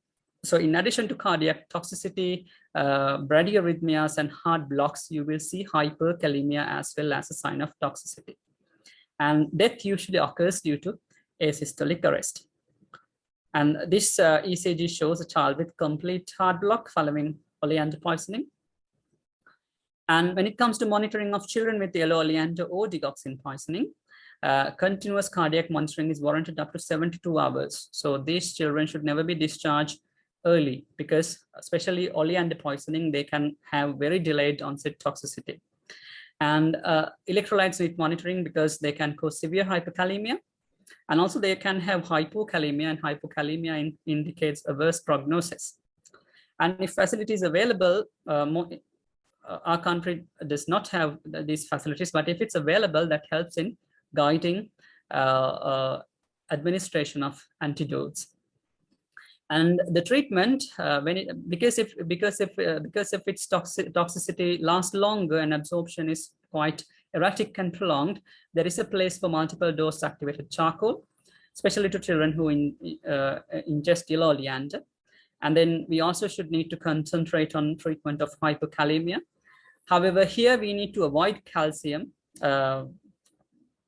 [SPEAKER 2] in addition to cardiac toxicity, bradyarrhythmias and heart blocks, you will see hyperkalemia as well as a sign of toxicity. And death usually occurs due to asystolic arrest. And this ECG shows a child with complete heart block following oleander poisoning. And when it comes to monitoring of children with yellow oleander or digoxin poisoning, continuous cardiac monitoring is warranted up to 72 hours. So these children should never be discharged early, because especially oleander poisoning, they can have very delayed onset toxicity. And electrolytes need monitoring because they can cause severe hyperkalemia. And also they can have hypokalemia, and hypokalemia indicates a worse prognosis. And if facilities available, our country does not have these facilities, but if it's available, that helps in guiding administration of antidotes. And the treatment, because if its toxicity lasts longer and absorption is quite erratic and prolonged, there is a place for multiple dose activated charcoal, especially to children who ingest yellow oleander. And then we also should need to concentrate on treatment of hypokalemia. However, here we need to avoid calcium.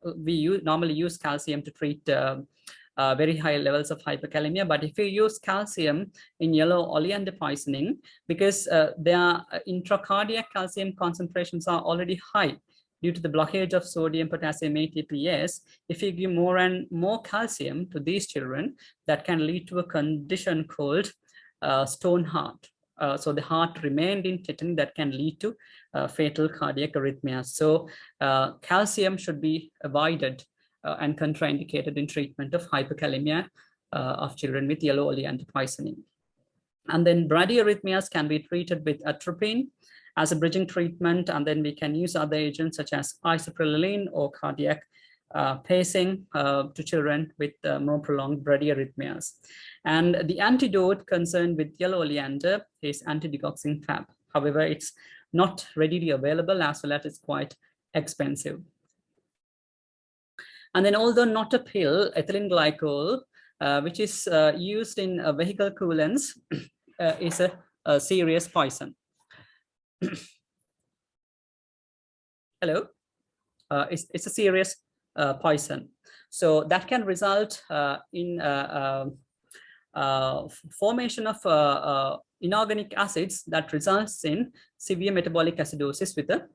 [SPEAKER 2] We normally use calcium to treat very high levels of hyperkalemia, but if you use calcium in yellow oleander poisoning, because their intracardiac calcium concentrations are already high due to the blockage of sodium potassium ATPase, if you give more and more calcium to these children, that can lead to a condition called stone heart. So the heart remained in tetany, that can lead to fatal cardiac arrhythmias. So calcium should be avoided and contraindicated in treatment of hyperkalemia of children with yellow oleander poisoning. And then bradyarrhythmias can be treated with atropine as a bridging treatment, and then we can use other agents such as isoprelline or cardiac pacing to children with more prolonged bradyarrhythmias. And the antidote concerned with yellow oleander is antidigoxin fab. However, it's not readily available, as well as it's quite expensive. And then, although not a pill, ethylene glycol, which is used in vehicle coolants, is a serious poison. Hello, it's a serious poison. So that can result in formation of inorganic acids that results in severe metabolic acidosis with a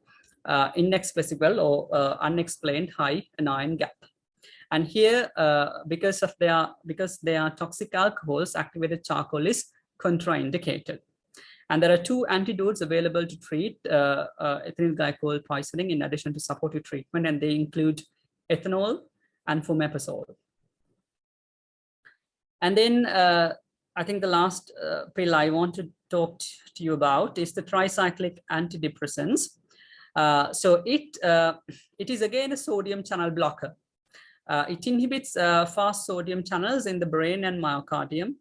[SPEAKER 2] inexpressible or unexplained high anion gap. And here, because they are toxic alcohols, activated charcoal is contraindicated. And there are two antidotes available to treat ethylene glycol poisoning in addition to supportive treatment, and they include ethanol and fomepizole. And then I think the last pill I want to talk to you about is the tricyclic antidepressants. So it is again a sodium channel blocker. It inhibits fast sodium channels in the brain and myocardium.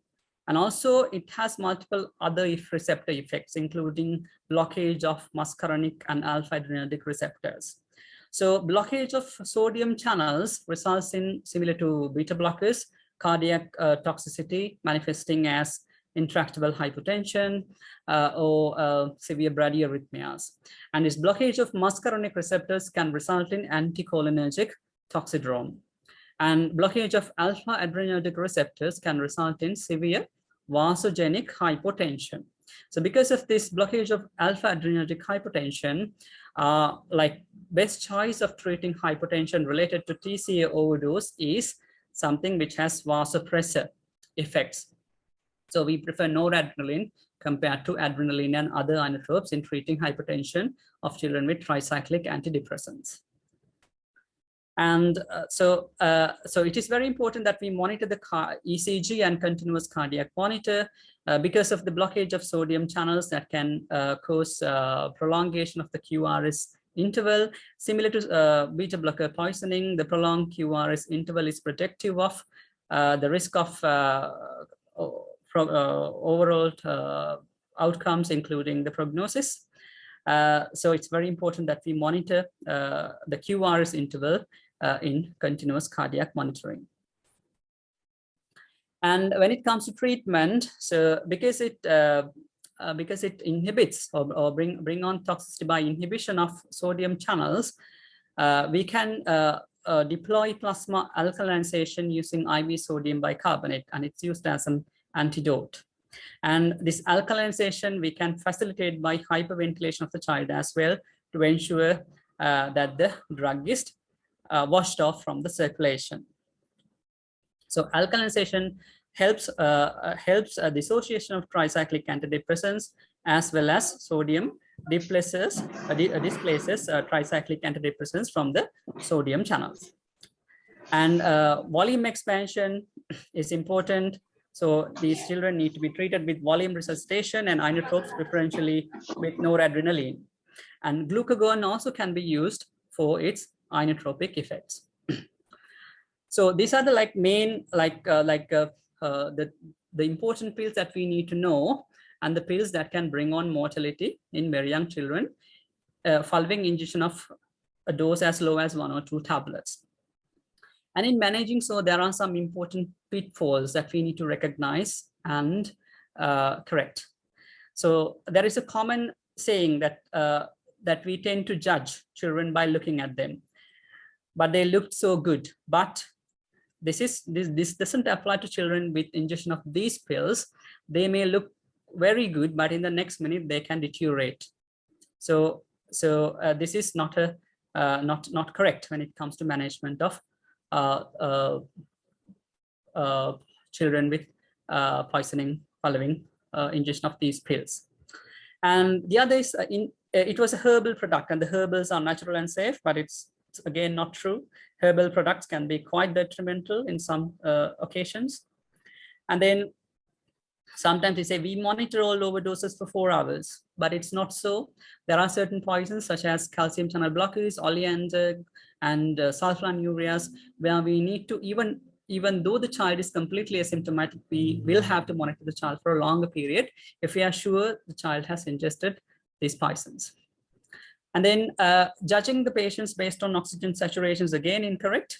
[SPEAKER 2] And also it has multiple other receptor effects, including blockage of muscarinic and alpha-adrenergic receptors. So blockage of sodium channels results in, similar to beta blockers, cardiac toxicity manifesting as intractable hypotension or severe bradyarrhythmias. And this blockage of muscarinic receptors can result in anticholinergic toxidrome. And blockage of alpha-adrenergic receptors can result in severe vasogenic hypotension. So because of this blockage of alpha-adrenergic hypotension, like best choice of treating hypotension related to TCA overdose is something which has vasopressor effects. So we prefer noradrenaline compared to adrenaline and other inotropes in treating hypertension of children with tricyclic antidepressants. And so it is very important that we monitor the ECG and continuous cardiac monitor because of the blockage of sodium channels that can cause prolongation of the QRS interval. Similar to beta blocker poisoning, the prolonged QRS interval is protective of the risk of overall outcomes, including the prognosis. So it's very important that we monitor the QRS interval in continuous cardiac monitoring. And when it comes to treatment, so because it inhibits or bring on toxicity by inhibition of sodium channels, we can deploy plasma alkalization using IV sodium bicarbonate, and it's used as an antidote. And this alkalization we can facilitate by hyperventilation of the child as well to ensure that the drug is washed off from the circulation. So alkalization helps dissociation of tricyclic antidepressants as well as sodium displaces tricyclic antidepressants from the sodium channels. And volume expansion is important. So these children need to be treated with volume resuscitation and inotropes, preferentially with noradrenaline. And glucagon also can be used for its inotropic effects. So these are the main the important pills that we need to know, and the pills that can bring on mortality in very young children following ingestion of a dose as low as 1 or 2 tablets. And in managing, so there are some important pitfalls that we need to recognize and correct. So there is a common saying that that we tend to judge children by looking at them, but they looked so good. But this doesn't apply to children with ingestion of these pills. They may look very good, but in the next minute they can deteriorate. So this is not correct when it comes to management of children with poisoning following ingestion of these pills. And the other is it was a herbal product, and the herbals are natural and safe, but it's again not true. Herbal products can be quite detrimental in some occasions. And then sometimes we say we monitor all overdoses for 4 hours, but it's not so. There are certain poisons such as calcium channel blockers, oleander, and sulfonylureas, where we need to, even though the child is completely asymptomatic, we will have to monitor the child for a longer period if we are sure the child has ingested these poisons. And then judging the patients based on oxygen saturation is again incorrect.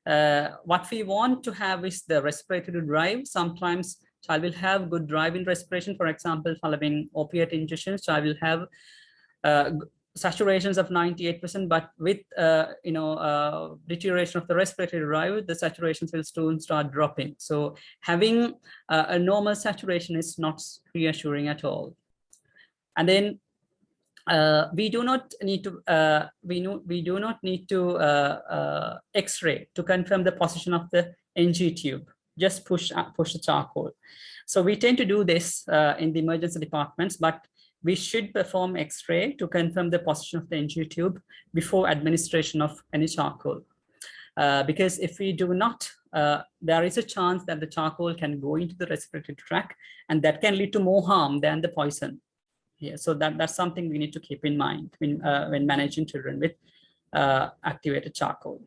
[SPEAKER 2] What we want to have is the respiratory drive. Sometimes child will have good drive in respiration. For example, following opiate ingestions, child will have saturations of 98%, but with deterioration of the respiratory drive, the saturations will soon start dropping. So having a normal saturation is not reassuring at all. And then we do not need to X-ray to confirm the position of the NG tube. Just push the charcoal. So we tend to do this in the emergency departments, but we should perform X-ray to confirm the position of the NG tube before administration of any charcoal. because if we do not, there is a chance that the charcoal can go into the respiratory tract, and that can lead to more harm than the poison. Yeah, so that's something we need to keep in mind when managing children with activated charcoal.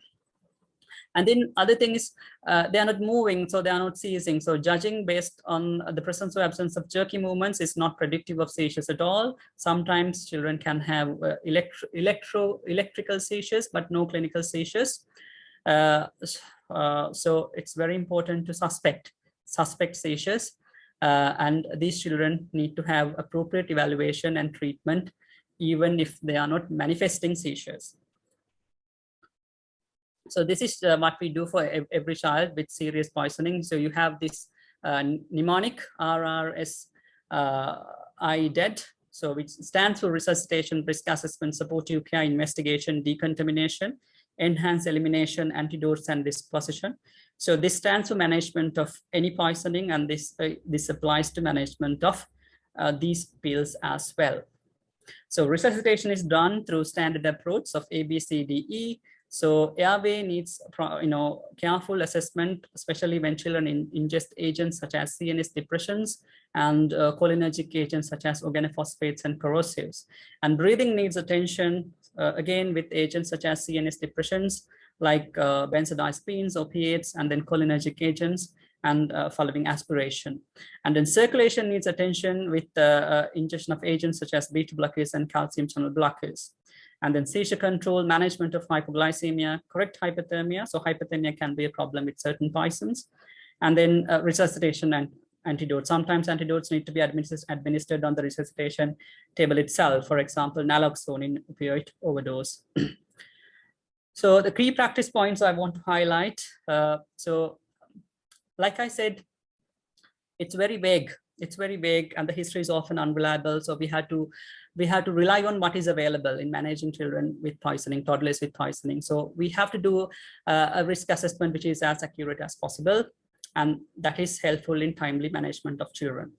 [SPEAKER 2] And then other thing is they are not moving, so they are not seizing. So judging based on the presence or absence of jerky movements is not predictive of seizures at all. Sometimes children can have electrical seizures, but no clinical seizures. So it's very important to suspect seizures. And these children need to have appropriate evaluation and treatment, even if they are not manifesting seizures. So this is what we do for every child with serious poisoning. So you have this mnemonic RRSI DEAD, so which stands for resuscitation, risk assessment, supportive care, investigation, decontamination, enhanced elimination, antidotes, and disposition. So this stands for management of any poisoning, and this applies to management of these pills as well. So resuscitation is done through standard approach of A, B, C, D, E. So airway needs careful assessment, especially when children ingest agents such as CNS depressants and cholinergic agents such as organophosphates and corrosives. And breathing needs attention, again, with agents such as CNS depressants like benzodiazepines, opiates, and then cholinergic agents, and following aspiration. And then circulation needs attention with ingestion of agents such as beta blockers and calcium channel blockers. And then seizure control, management of hypoglycemia, correct hypothermia. So hypothermia can be a problem with certain poisons. And then resuscitation and antidotes. Sometimes antidotes need to be administered on the resuscitation table itself. For example, naloxone in opioid overdose. So the key practice points I want to highlight. So like I said, it's very vague. It's very vague, and the history is often unreliable. So we had to rely on what is available in managing children with poisoning, toddlers with poisoning. So we have to do a risk assessment which is as accurate as possible, and that is helpful in timely management of children.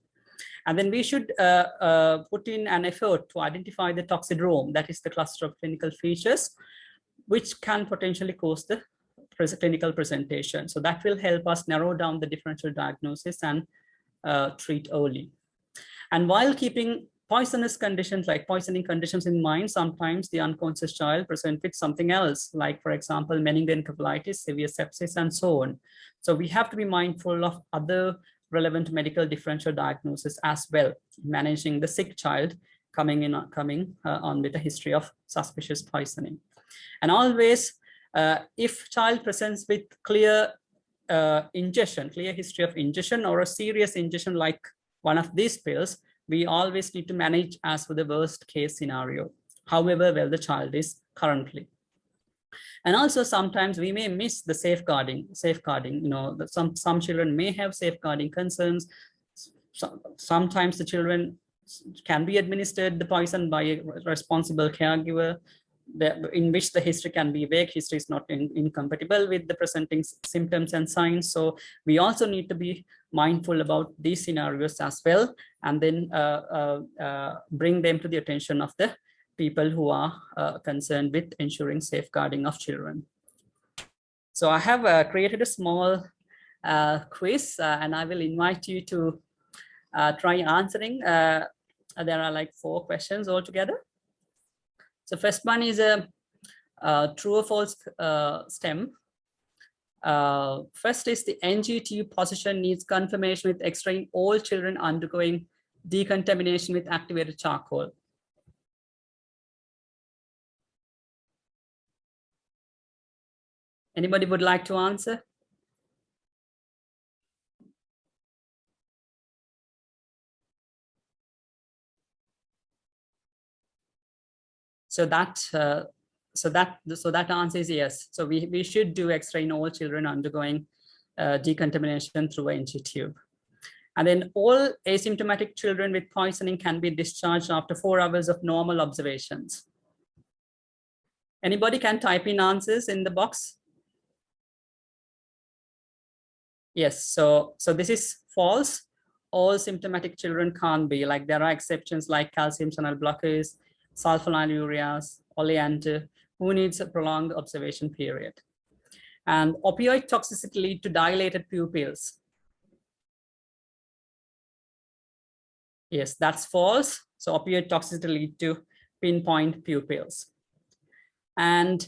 [SPEAKER 2] And then we should put in an effort to identify the toxidrome, that is the cluster of clinical features, which can potentially cause the clinical presentation. So that will help us narrow down the differential diagnosis and treat early. And while keeping poisonous conditions like poisoning conditions in mind, sometimes the unconscious child presents with something else, like, for example, meningoencephalitis, severe sepsis, and so on. So we have to be mindful of other relevant medical differential diagnosis as well, managing the sick child coming on with a history of suspicious poisoning. And always, if child presents with clear history of ingestion or a serious ingestion like one of these pills, we always need to manage as for the worst case scenario, however well the child is currently. And also sometimes we may miss the safeguarding. Some children may have safeguarding concerns. Sometimes the children can be administered the poison by a responsible caregiver, in which the history can be vague. History is not incompatible with the presenting symptoms and signs. So we also need to be mindful about these scenarios as well, and then bring them to the attention of the people who are concerned with ensuring safeguarding of children. So I have created a small quiz, and I will invite you to try answering. There are like 4 questions altogether. So first one is a true or false stem. First is the NG tube position needs confirmation with X-raying all children undergoing decontamination with activated charcoal. Anybody would like to answer? So that answer is yes. So we should do X-ray in all children undergoing decontamination through an NG tube. And then all asymptomatic children with poisoning can be discharged after 4 hours of normal observations. Anybody can type in answers in the box. Yes, so this is false. All symptomatic children can't be, like there are exceptions like calcium channel blockers, sulfonylureas, oleander, who needs a prolonged observation period. And opioid toxicity lead to dilated pupils. Yes, that's false. So opioid toxicity lead to pinpoint pupils. And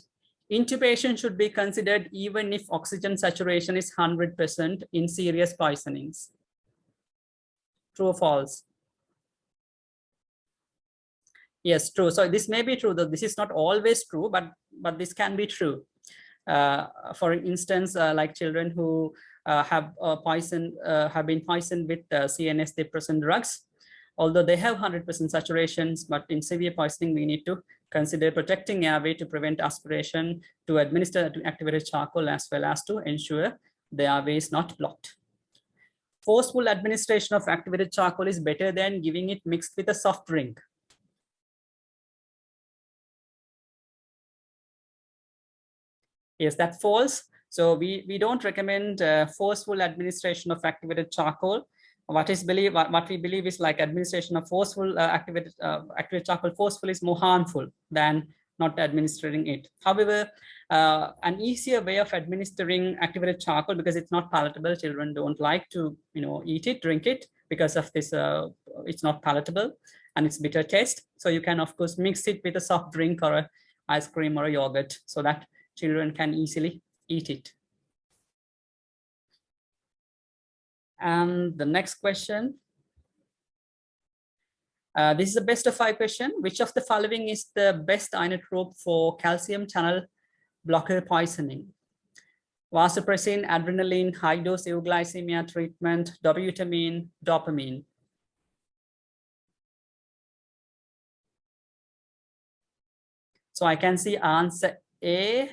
[SPEAKER 2] intubation should be considered even if oxygen saturation is 100% in serious poisonings. True or false? Yes, true. So this may be true, though this is not always true, but this can be true. For instance, like children who have been poisoned with CNS depressant drugs, although they have 100% saturations, but in severe poisoning, we need to consider protecting airway to prevent aspiration, to administer activated charcoal, as well as to ensure the airway is not blocked. Forceful administration of activated charcoal is better than giving it mixed with a soft drink. Yes, that's false. So we don't recommend forceful administration of activated charcoal. What we believe is like administration of forceful activated charcoal forceful is more harmful than not administering it. However, an easier way of administering activated charcoal, because it's not palatable, children don't like to eat it, drink it, because of this. It's not palatable and it's bitter taste. So you can of course mix it with a soft drink or a ice cream or a yogurt, so that children can easily eat it. And the next question. This is a best of 5 question. Which of the following is the best inotrope for calcium channel blocker poisoning? Vasopressin, adrenaline, high dose euglycemia treatment, dobutamine, dopamine. So I can see answer A.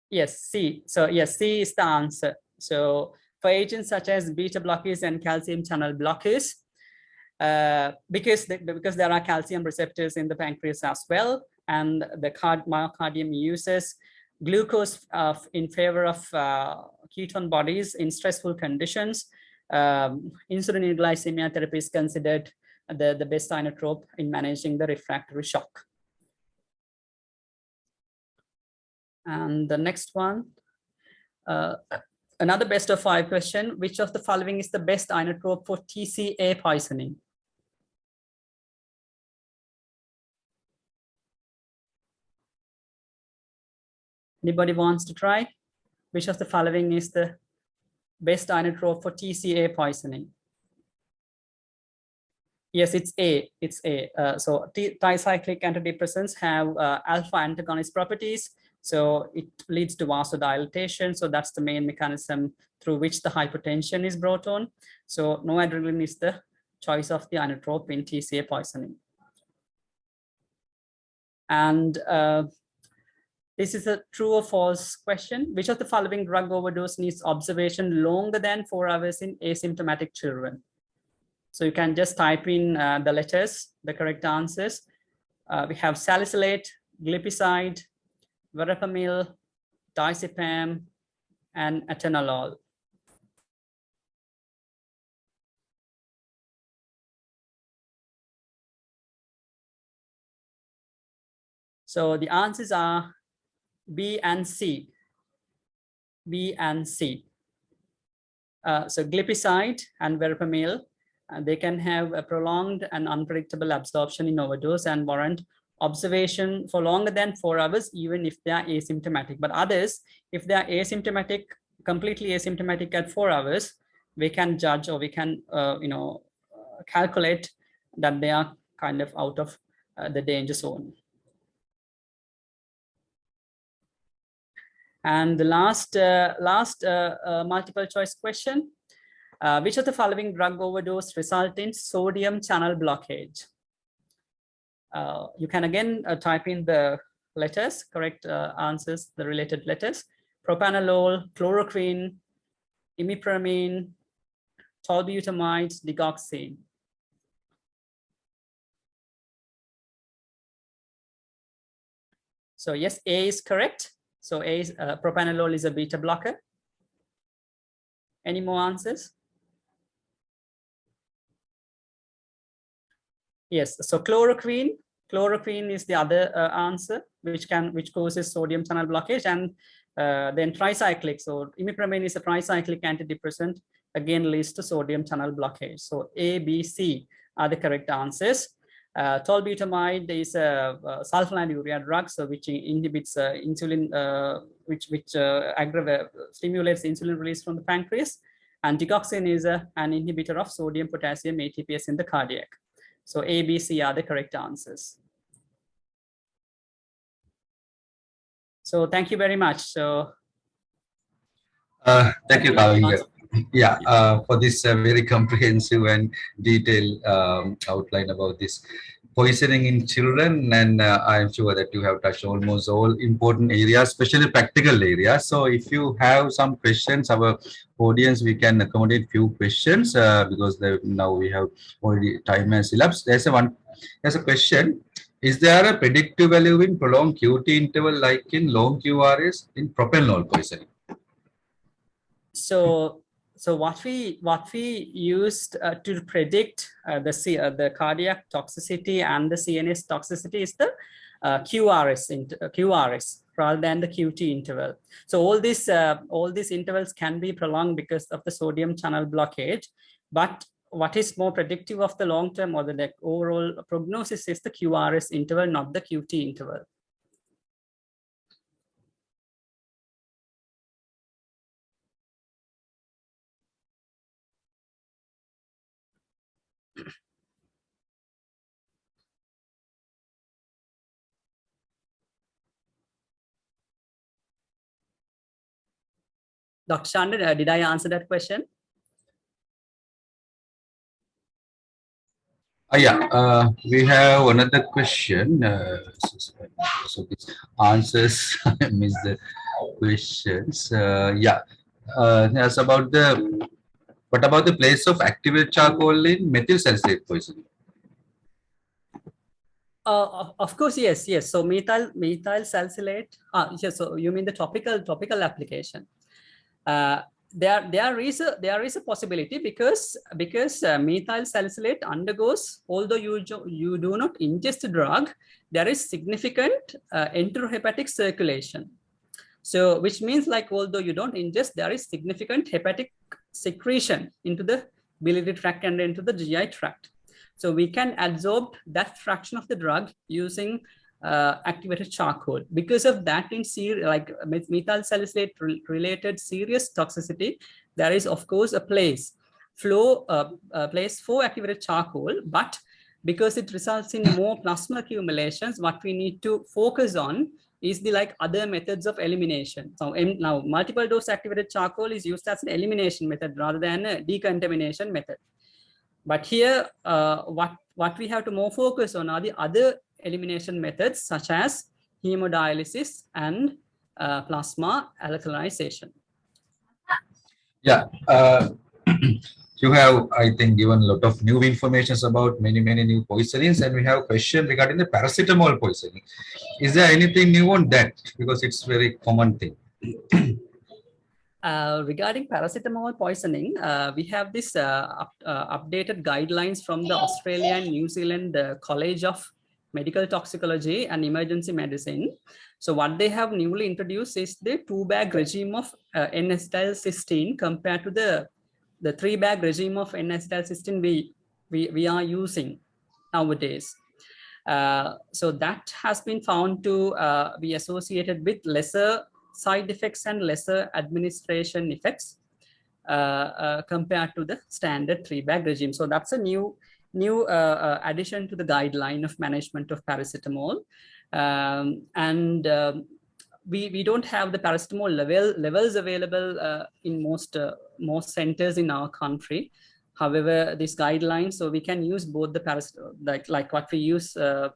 [SPEAKER 2] Yes, C. So yes, C is the answer. So for agents such as beta blockers and calcium channel blockers, because there are calcium receptors in the pancreas as well, and the myocardium uses glucose in favor of ketone bodies in stressful conditions, insulin euglycemia therapy is considered the best inotrope in managing the refractory shock. And the next one, another best of 5 question. Which of the following is the best inotrope for TCA poisoning? Anybody wants to try? Which of the following is the best inotrope for TCA poisoning? Yes, it's A. It's A. So tricyclic antidepressants have alpha antagonist properties. So it leads to vasodilatation. So that's the main mechanism through which the hypertension is brought on. So noradrenaline is the choice of the inotrope in TCA poisoning. And this is a true or false question. Which of the following drug overdose needs observation longer than 4 hours in asymptomatic children? So you can just type in the letters, the correct answers. We have salicylate, glipizide, verapamil, diazepam, and atenolol. So the answers are B and C. B and C. So glipizide and verapamil, they can have a prolonged and unpredictable absorption in overdose and warrant observation for longer than 4 hours, even if they are asymptomatic. But others, if they are asymptomatic, completely asymptomatic at 4 hours, we can judge, or we can calculate that they are kind of out of the danger zone. And the last multiple choice question. Which of the following drug overdose result in sodium channel blockage? You can again type in the letters, correct answers, the related letters: propanolol, chloroquine, imipramine, tolbutamide, digoxin. So yes, A is correct. So A is, propanolol is a beta blocker. Any more answers? Yes, so chloroquine is the other answer, which causes sodium channel blockage, and Then tricyclic. So imipramine is a tricyclic antidepressant, again leads to sodium channel blockage. So A, B, C are the correct answers. Tolbutamide is a sulfonylurea drug, so which inhibits insulin, which stimulates insulin release from the pancreas. And digoxin is an inhibitor of sodium potassium ATPase in the cardiac. So A, B, C are the correct answers. So thank you very much. So
[SPEAKER 1] thank you, Kavya. Yeah, for this very comprehensive and detailed outline about this poisoning in children, and I'm sure that you have touched almost all important areas, especially practical areas. So if you have some questions, our audience, we can accommodate few questions because now we have already time has elapsed. There's a question. Is there a predictive value in prolonged QT interval like in long QRS in propranolol poisoning?
[SPEAKER 2] So what we used to predict the cardiac toxicity and the CNS toxicity is the QRS rather than the QT interval. So all these intervals can be prolonged because of the sodium channel blockage, but what is more predictive of the long term or the overall prognosis is the QRS interval, not the QT interval. Dr. Chandra, did I answer that question?
[SPEAKER 1] Yeah, we have another question. So this answers, I missed the questions. That's about what about the place of activated charcoal in methyl salicylate poisoning?
[SPEAKER 2] Of course, yes. So methyl salicylate. Yes. So you mean the topical application? There is a possibility because methyl salicylate undergoes, although you do not ingest the drug, there is significant enterohepatic circulation. So which means like although you don't ingest, there is significant hepatic secretion into the biliary tract and into the GI tract. So we can absorb that fraction of the drug using activated charcoal. Because of that, in like methyl salicylate related serious toxicity, there is of course a place for activated charcoal, but because it results in more plasma accumulations, what we need to focus on is the other methods of elimination. So now multiple dose activated charcoal is used as an elimination method rather than a decontamination method. But here, what we have to more focus on are the other elimination methods such as hemodialysis and plasma alkalization.
[SPEAKER 1] Yeah, you have, I think, given a lot of new information about many new poisonings, and we have a question regarding the paracetamol poisoning. Is there anything new on that? Because it's very common thing.
[SPEAKER 2] Regarding paracetamol poisoning, we have this updated guidelines from the Australian New Zealand College of Medical Toxicology and Emergency Medicine. So what they have newly introduced is the 2-bag regime of N-acetylcysteine compared to the 3-bag regime of N-acetylcysteine we are using nowadays. So that has been found to be associated with lesser side effects and lesser administration effects compared to the standard 3-bag regime. So that's a new addition to the guideline of management of paracetamol. We don't have the paracetamol levels available in most centers in our country. However, this guideline, so we can use both the paracetamol, like what we use the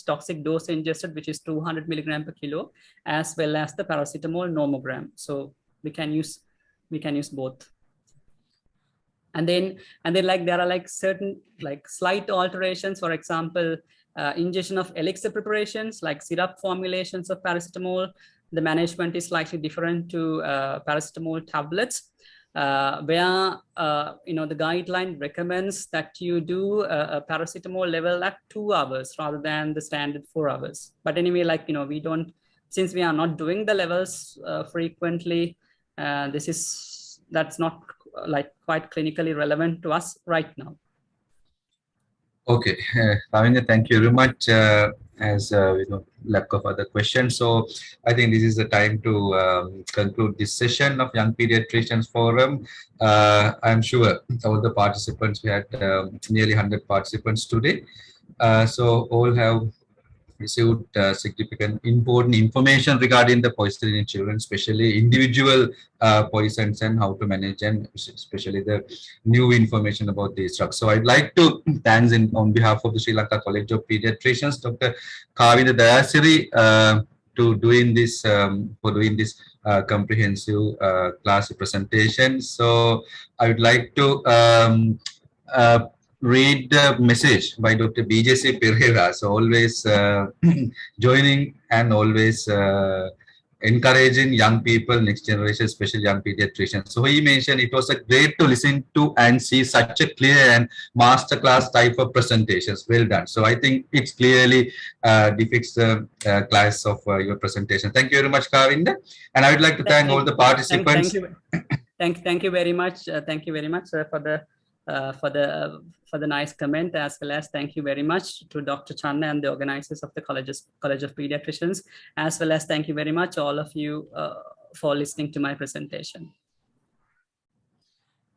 [SPEAKER 2] toxic dose ingested, which is 200 milligram per kilo, as well as the paracetamol normogram. So we can use both. And then there are certain slight alterations. For example, ingestion of elixir preparations like syrup formulations of paracetamol. The management is slightly different to paracetamol tablets. Where the guideline recommends that you do a paracetamol level at 2 hours rather than the standard 4 hours. But anyway, we since we are not doing the levels frequently, that's not like quite clinically relevant to us right now.
[SPEAKER 1] Okay, Ravindra, thank you very much. As lack of other questions, so I think this is the time to conclude this session of Young Pediatricians Forum. I'm sure all the participants, we had nearly 100 participants today. So all have received significant important information regarding the poisoning in children, especially individual poisons and how to manage, and especially the new information about these drugs. So I'd like to thanks on behalf of the Sri Lanka College of Pediatricians, Dr. Kavida Dayasiri, to doing this for doing this comprehensive class presentation. So I would like to uh, read the message by Dr. BJC Pereira. So always joining and always encouraging young people, next generation, especially young pediatricians. So he mentioned it was a great to listen to and see such a clear and masterclass type of presentations. Well done. So I think it's clearly depicts the class of your presentation. Thank you very much, Kavinda. And I would like to thank all the participants.
[SPEAKER 2] Thank you very much. Thank you very much for the nice comment, as well as thank you very much to Dr. Channa and the organizers of the College of Pediatricians, as well as thank you very much all of you for listening to my presentation.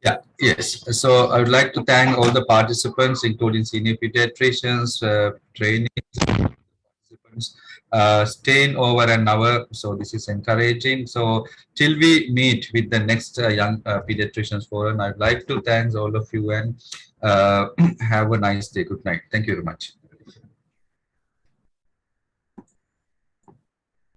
[SPEAKER 1] Yeah, yes. So I would like to thank all the participants, including senior pediatricians, trainees, participants, staying over an hour. So this is encouraging. So till we meet with the next young pediatricians forum, I'd like to thank all of you and have a nice day. Good night. Thank you very much.